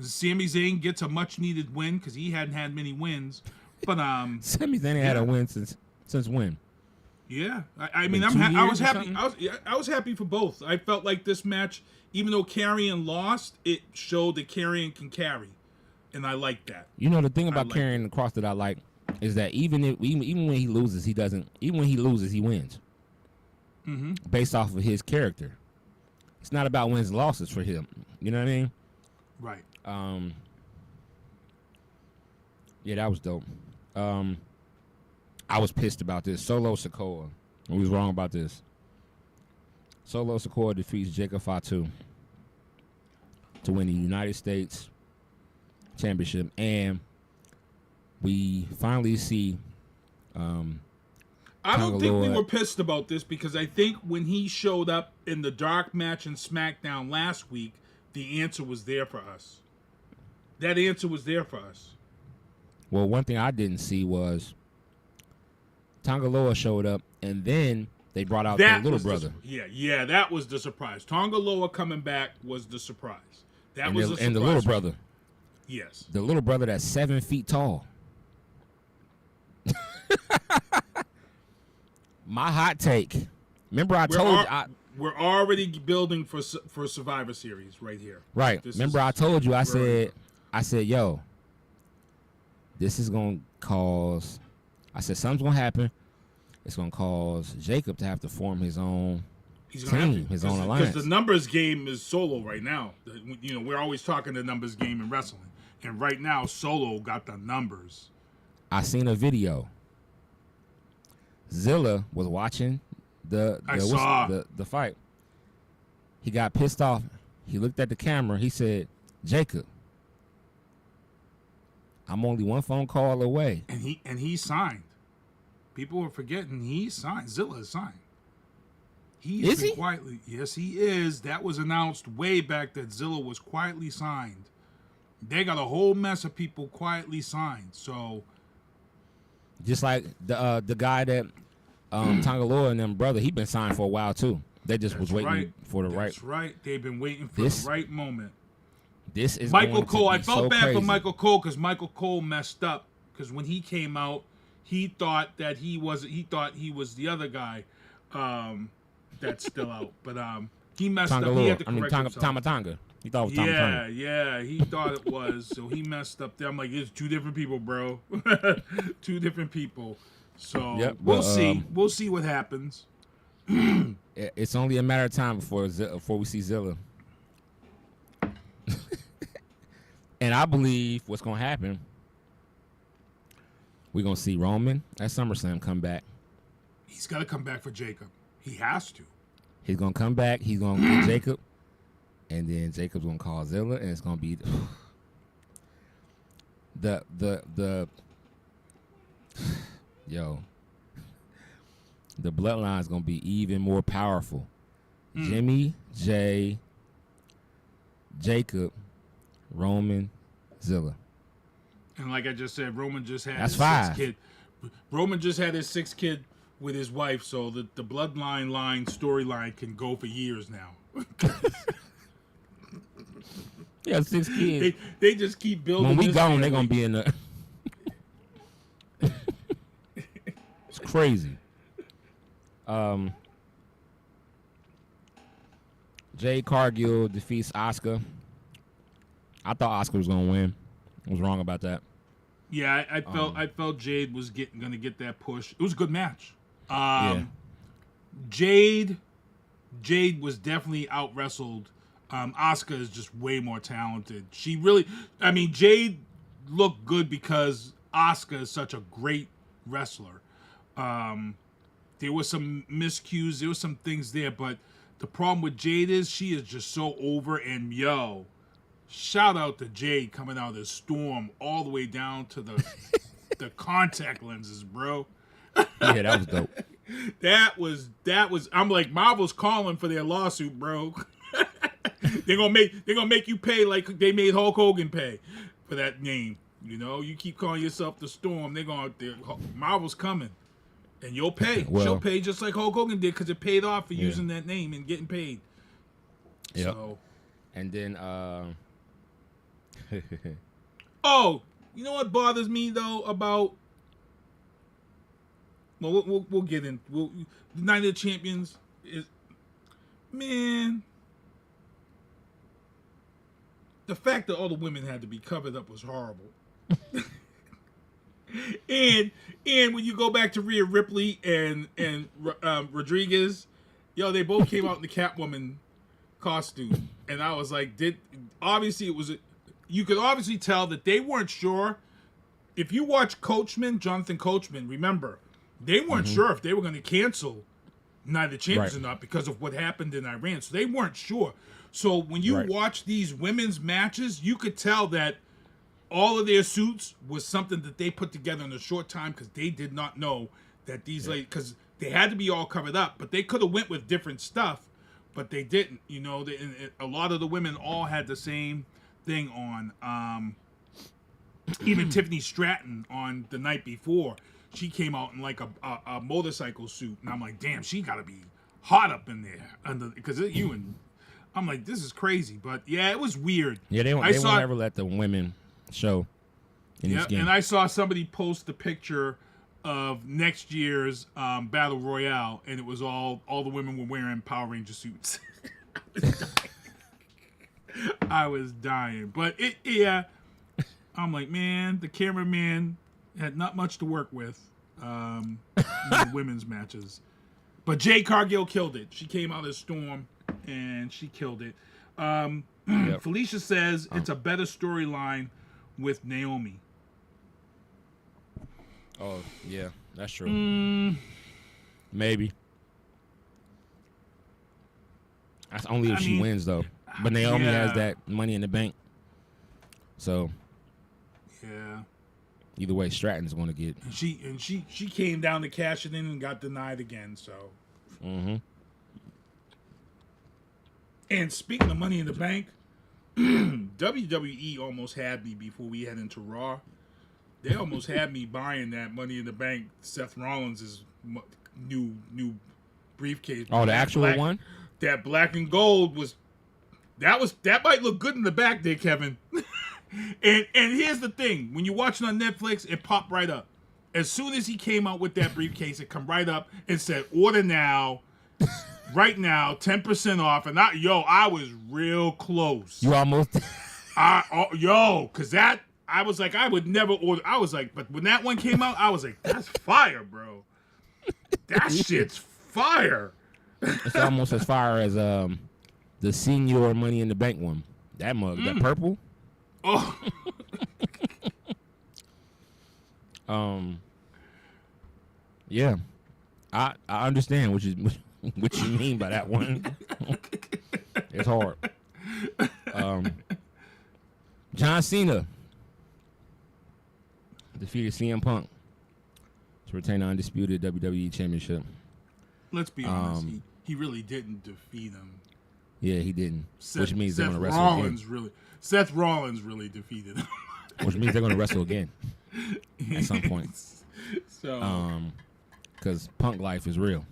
Sami Zayn gets a much needed win because he hadn't had many wins, but Sami Zayn had a win since when? Yeah, I mean, I was happy. I was happy for both. I felt like this match, even though Karrion lost, it showed that Karrion can carry, and I like that. The thing about Karrion Kross that I like is that even when he loses, he doesn't. Even when he loses, he wins. Mm-hmm. Based off of his character, it's not about wins and losses for him. You know what I mean? Right. Yeah, that was dope. I was pissed about this. Solo Sikoa. We was wrong about this. Solo Sikoa defeats Jacob Fatu to win the United States Championship, and we finally see. I don't think we were pissed about this because I think when he showed up in the dark match in SmackDown last week, the answer was there for us. That answer was there for us. Well, one thing I didn't see was Tongaloa showed up, and then they brought out their little brother. Yeah, that was the surprise. Tongaloa coming back was the surprise. That was the surprise. And the little brother. Yes. The little brother that's 7 feet tall. My hot take. Remember I told you. We're already building for Survivor Series right here. Right. Remember I told you, I said, yo, this is going to cause, I said, something's going to happen. It's going to cause Jacob to have to form his own team, his own alliance. Because the numbers game is Solo right now. We're always talking the numbers game in wrestling. And right now, Solo got the numbers. I seen a video. Zilla was watching the fight. He got pissed off. He looked at the camera. He said, Jacob, I'm only one phone call away. And he signed. People are forgetting he signed. Zilla is signed. Is he? Quietly. Yes, he is. That was announced way back that Zilla was quietly signed. They got a whole mess of people quietly signed. So just like the guy that Tongaloa and them brother, he been signed for a while too. They just was waiting for the right. That's right. They've been waiting for the right moment. This is Michael Cole. I felt bad crazy for Michael Cole because Michael Cole messed up because when he came out, he thought that he was the other guy that's still out, but he messed up. He had to correct himself. Tonga. He thought it was Tonga. Yeah, he thought it was. So he messed up there. I'm like, it's two different people, bro. Two different people. So we'll see. We'll see what happens. It's only a matter of time before we see Zilla. And I believe what's going to happen, we're going to see Roman at SummerSlam come back. He's got to come back for Jacob. He has to. He's going to come back. He's going to get Jacob. And then Jacob's going to call Zilla. And it's going to be yo, the bloodline is going to be even more powerful. Jimmy, Jay, Jacob, Roman, Zilla. And like I just said, Roman just had his sixth kid. Roman just had his sixth kid with his wife, so the bloodline storyline can go for years now. Yeah, 6 kids. They just keep building. When we gone, they're gonna be in the. It's crazy. Jade Cargill defeats Asuka. I thought Asuka was gonna win. I was wrong about that. Yeah, I felt Jade was gonna get that push. It was a good match. Jade was definitely out wrestled. Asuka is just way more talented. Jade looked good because Asuka is such a great wrestler. There was some miscues, there was some things there, but the problem with Jade is she is just so over. And shout out to Jade coming out of the storm all the way down to the contact lenses, bro. Yeah, that was dope. That was. I'm like, Marvel's calling for their lawsuit, bro. They're gonna make you pay like they made Hulk Hogan pay for that name. You know, you keep calling yourself the Storm, Marvel's coming, and you'll pay. Well, she'll pay just like Hulk Hogan did because it paid off for using that name and getting paid. Yep. So, and then, oh, you know what bothers me though about? Well, we'll get in. The Night of the Champions is, man. The fact that all the women had to be covered up was horrible. and when you go back to Rhea Ripley and Rodriguez, they both came out in the Catwoman costume, and I was like, you could obviously tell that they weren't sure. If you watch Jonathan Coachman, remember, they weren't sure if they were going to cancel Night of the Champions or not because of what happened in Iran. So they weren't sure. So when you watch these women's matches, you could tell that all of their suits was something that they put together in a short time because they did not know that these ladies, because they had to be all covered up, but they could have went with different stuff, but they didn't. You know, a lot of the women all had the same thing on. Even Tiffany Stratton on the night before, she came out in like a motorcycle suit, and I'm like, damn, she got to be hot up in there because you and. I'm like, this is crazy, but yeah, it was weird. Yeah, they won't ever let the women show in this game. And I saw somebody post a picture of next year's Battle Royale, and it was all the women were wearing Power Ranger suits. I was dying, but I'm like, man, the cameraman had not much to work with in the women's matches, but Jade Cargill killed it. She came out as Storm. And she killed it. Felicia says it's a better storyline with Naomi. Oh, yeah, that's true. Maybe. That's only if she wins, though. But Naomi has that Money in the Bank. So. Yeah. Either way, Stratton's going to get. And she came down to cash it in and got denied again, so. Mm-hmm. And speaking of Money in the Bank, WWE almost had me before we head into Raw. They almost had me buying that Money in the Bank Seth Rollins' new briefcase. Oh, the actual one? That black and gold that might look good in the back there, Kevin. and here's the thing. When you watch it on Netflix, it popped right up. As soon as he came out with that briefcase, it come right up and said, order now. Right now, 10% off, and I was real close. You almost, because that I was like, I would never order. I was like, but when that one came out, I was like, that's fire, bro. That shit's fire. It's almost as fire as the senior Money in the Bank one. That mug, that purple. Oh. Yeah, I understand what you mean by that one. It's hard. John Cena defeated CM Punk to retain the undisputed WWE Championship. Let's be honest, he really didn't defeat him. Yeah, he didn't. Which means they're going to wrestle again. Seth Rollins really defeated him. Which means they're going to wrestle again at some point. So, because Punk life is real.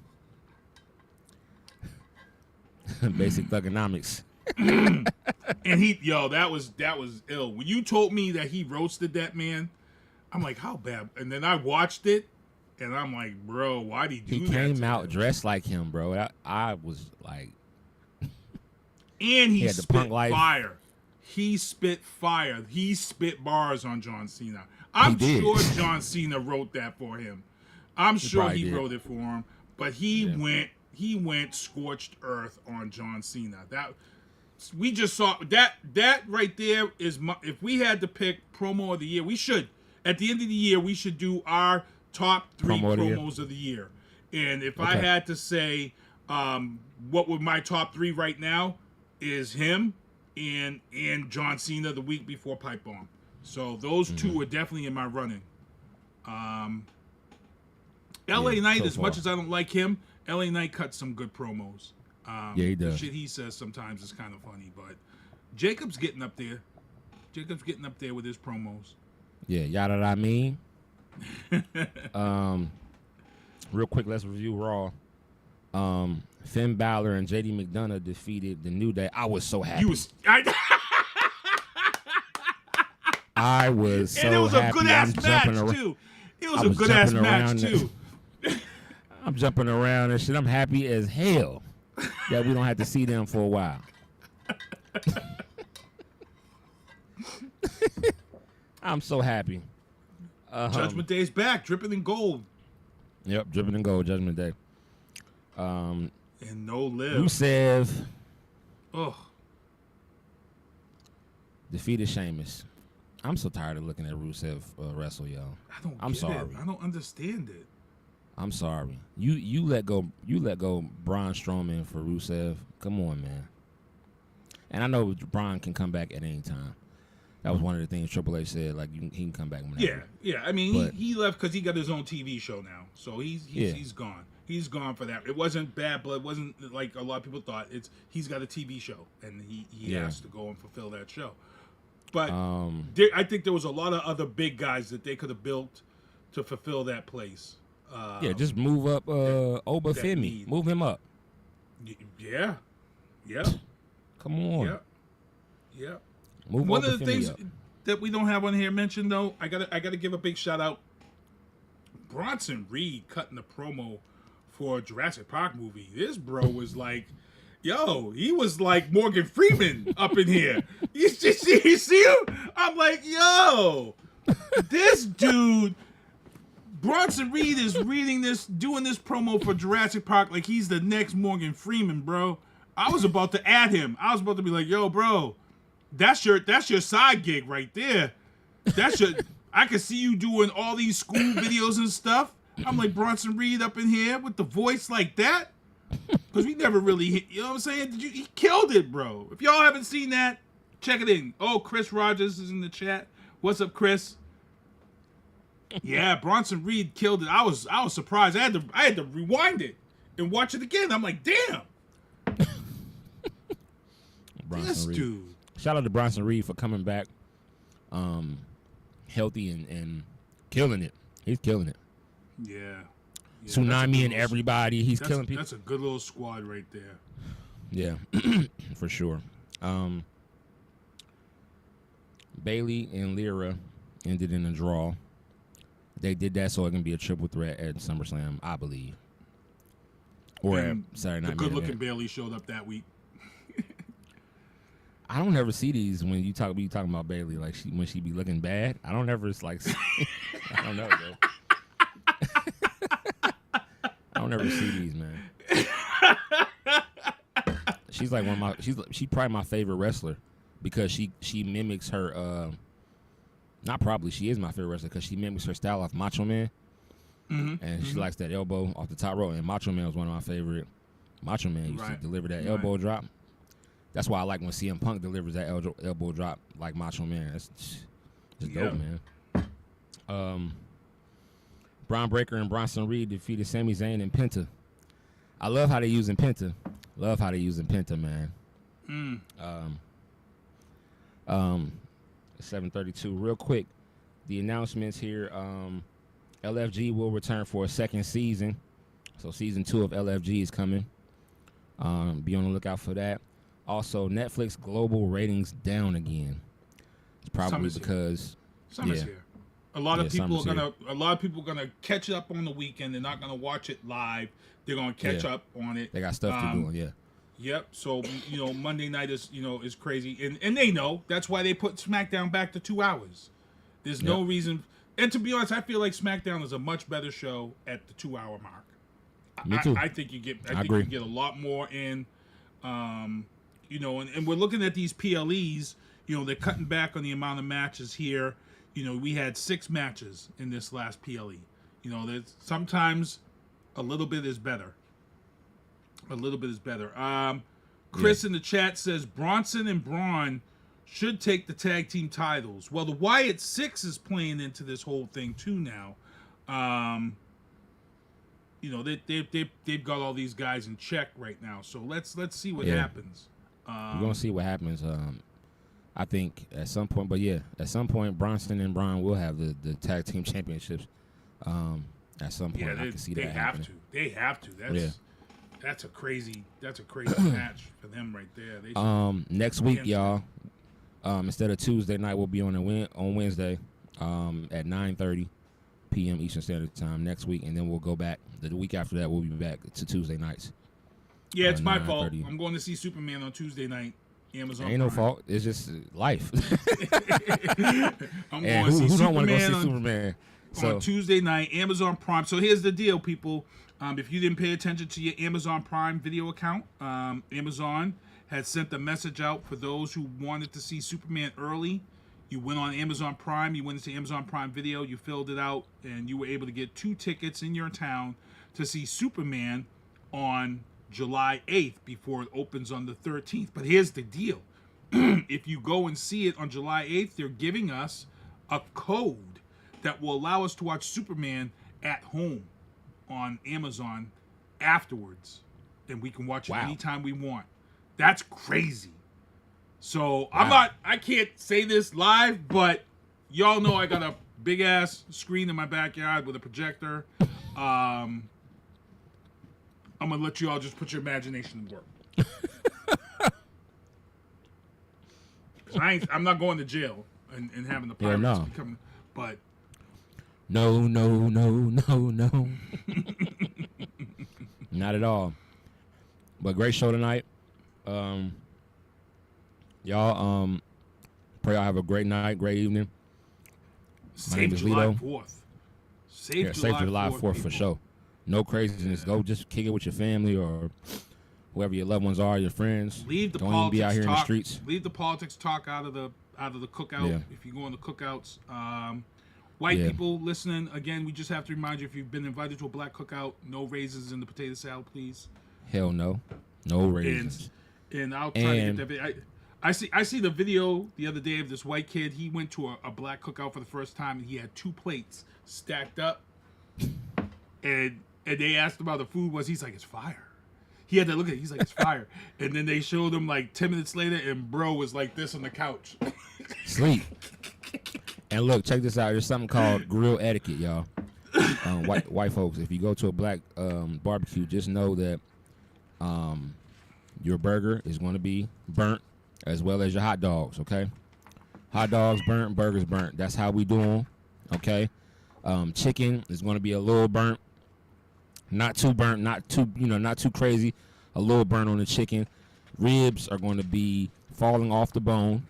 Basic thugonomics. And that was ill. When you told me that he roasted that man, I'm like, how bad? And then I watched it, and I'm like, bro, why'd he do that? He came out dressed like him, bro. I was like, and he spit fire. He spit fire. He spit bars on John Cena. I'm sure John Cena wrote that for him. I'm sure he wrote it for him, but he went scorched earth on John Cena. That we just saw that right there is if we had to pick promo of the year, we should at the end of the year we should do our top 3 promos of the year. And if I had to say what would my top 3 right now is him and John Cena the week before Pipe Bomb. So those two are definitely in my running. LA Knight, as much as I don't like him, LA Knight cuts some good promos. He does. The shit he says sometimes is kind of funny, but Jacob's getting up there. Jacob's getting up there with his promos. Yeah, yada I mean. Real quick, let's review Raw. Finn Balor and JD McDonough defeated the New Day. I was so happy. I was so happy. And it was a good ass match too. It was a good ass match too. I'm jumping around and shit. I'm happy as hell that we don't have to see them for a while. I'm so happy. Judgment Day's back, dripping in gold. Yep, dripping in gold, Judgment Day. And no live. Rusev Ugh. defeated Sheamus. I'm so tired of looking at Rusev wrestle, yo. I'm sorry. I don't understand it. I'm sorry. You let go Braun Strowman for Rusev. Come on, man. And I know Braun can come back at any time. That was one of the things Triple H said. Like he can come back whenever. Yeah. I mean, he left because he got his own TV show now, so he's gone. He's gone for that. It wasn't bad blood. It wasn't like a lot of people thought. He's got a TV show, and he has to go and fulfill that show. But I think there was a lot of other big guys that they could have built to fulfill that place. Just move up Oba Femi. Move him up. Yeah. Come on. Yeah. Move One Oba of the Femi things up. that we don't have on here mentioned though, I gotta give a big shout out. Bronson Reed cutting the promo for a Jurassic Park movie. This bro was like, yo, he was like Morgan Freeman up in here. You see him? I'm like, yo, this dude, Bronson Reed is doing this promo for Jurassic Park like he's the next Morgan Freeman, bro. I was about to add him. I was about to be like, yo, bro, that's your side gig right there. I could see you doing all these school videos and stuff. I'm like Bronson Reed up in here with the voice like that. Because we never really hit, you know what I'm saying? He killed it, bro. If y'all haven't seen that, check it in. Oh, Chris Rogers is in the chat. What's up, Chris? Yeah, Bronson Reed killed it. I was surprised. I had to rewind it and watch it again. I'm like, damn. This Reed. dude. Shout out to Bronson Reed for coming back healthy and killing it. He's killing it. Yeah. Tsunami and everybody. He's killing people. That's a good little squad right there. Yeah, for sure. Bailey and Lyra ended in a draw. They did that so it can be a triple threat at SummerSlam, I believe. Or at Saturday Night. The good-looking Bailey showed up that week. I don't ever see these when you talking about Bailey, like when she be looking bad. I don't ever like. I don't know, though. I don't ever see these, man. She's like she's probably my favorite wrestler because she mimics her. Not probably, she is my favorite wrestler because she mimics her style off Macho Man, and she likes that elbow off the top rope. And Macho Man was one of my favorite. Macho Man used to deliver that elbow drop. That's why I like when CM Punk delivers that elbow drop like Macho Man. That's just dope, man. Braun Breaker and Bronson Reed defeated Sami Zayn and Penta. I love how they using Penta. Man. 7:32. Real quick, the announcements here. LFG will return for a second season. So season 2 of LFG is coming. Be on the lookout for that. Also, Netflix global ratings down again. It's probably because summer's here. A lot of people are gonna catch up on the weekend. They're not gonna watch it live. They're gonna catch up on it. They got stuff to do. Yeah. Yep. So Monday night is is crazy, and they know that's why they put SmackDown back to 2 hours. There's no reason. And to be honest, I feel like SmackDown is a much better show at the 2 hour mark. Me too. I think you get you get a lot more in. And we're looking at these PLEs. They're cutting back on the amount of matches here. We had 6 matches in this last PLE. There's sometimes a little bit is better. Chris in the chat says Bronson and Braun should take the tag team titles. Well, the Wyatt 6 is playing into this whole thing too now. They've got all these guys in check right now. So let's see what happens. We're gonna see what happens. I think at some point, Bronson and Braun will have the tag team championships. At some point, I can see that happening. They have to. That's a crazy match for them right there. They next week, y'all. Instead of Tuesday night, we'll be on Wednesday at 9:30 p.m. Eastern Standard Time next week, and then we'll go back. The week after that, we'll be back to Tuesday nights. Yeah, it's my fault. I'm going to see Superman on Tuesday night. Amazon. Ain't no fault. It's just life. I'm going to see Who don't want to go see Superman? On Tuesday night, Amazon Prime. So here's the deal, people. If you didn't pay attention to your Amazon Prime video account, Amazon had sent a message out for those who wanted to see Superman early. You went on Amazon Prime, you went into Amazon Prime Video, you filled it out, and you were able to get 2 tickets in your town to see Superman on July 8th before it opens on the 13th. But here's the deal. If you go and see it on July 8th, they're giving us a code that will allow us to watch Superman at home on Amazon afterwards. And we can watch it anytime we want. That's crazy. So I can't say this live, but y'all know I got a big ass screen in my backyard with a projector. I'm gonna let you all just put your imagination to work. I'm not going to jail and having the pirates become, but no. Not at all. But great show tonight. Y'all, pray y'all have a great night, great evening. My name is Lito. Safe July 4th for sure. No craziness. Go just kick it with your family or whoever your loved ones are, your friends. Leave the Don't politics even be out here talk, in the streets. Leave the politics talk out of the cookout. Yeah. If you go on the cookouts, white people listening, again, we just have to remind you, if you've been invited to a black cookout, no raisins in the potato salad, please. Hell no. No raisins. And I'll try to get that. I see the video the other day of this white kid. He went to a black cookout for the first time, and he had 2 plates stacked up. And they asked him how the food was. He's like, it's fire. He had to look at it. He's like, it's fire. And then they showed him like 10 minutes later, and bro was like this on the couch. Sleep. And look, check this out. There's something called grill etiquette, y'all. White folks, if you go to a black barbecue, just know that your burger is going to be burnt as well as your hot dogs, okay? Hot dogs burnt, burgers burnt. That's how we do them, okay? Chicken is going to be a little burnt. Not too burnt, not too crazy. A little burnt on the chicken. Ribs are going to be falling off the bone,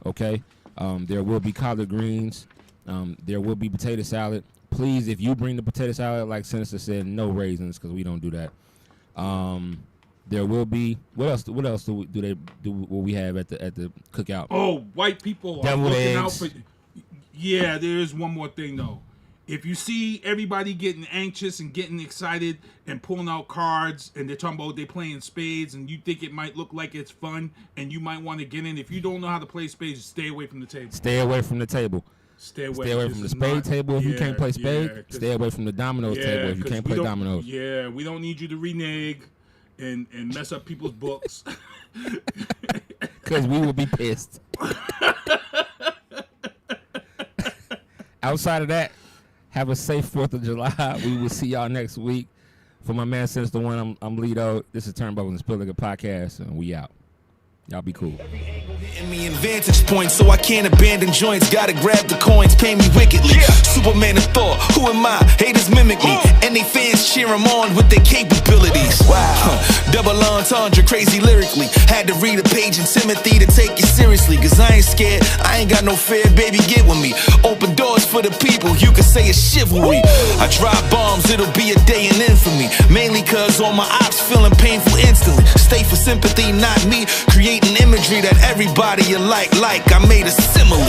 okay? There will be collard greens. There will be potato salad. Please, if you bring the potato salad, like Sinister said, no raisins because we don't do that. There will be what else do we have at the cookout? Oh, white people are looking out for. Yeah, there is one more thing though. If you see everybody getting anxious and getting excited and pulling out cards and they're talking about they playing spades and you think it might look like it's fun and you might want to get in, if you don't know how to play spades, stay away from the table. Stay away from the table. Stay away from the spade table if you can't play spade. Stay away from the dominoes table if you can't play dominoes. Yeah, we don't need you to renege and mess up people's books. Because we will be pissed. Outside of that, have a safe 4th of July. We will see y'all next week. For my man Sinista1, I'm Lito. This is Turnbuckles and Spilt podcast, and we out. Y'all be cool. In me in vantage point, so I can't abandon joints. Gotta grab the coins, pay me wickedly. Superman of Thor, who am I? Haters mimic me, and they fans cheer him on with their capabilities. Wow. Double entendre, crazy lyrically. Had to read a page in Timothy to take it seriously. Cause I ain't scared, I ain't got no fear, baby, get with me. Open doors for the people, you can say it's chivalry. I drop bombs, it'll be a day in infamy. Mainly cause all my ops feeling painful instantly. Stay for sympathy, not me. Creating imagery that everybody you like. I made a simile.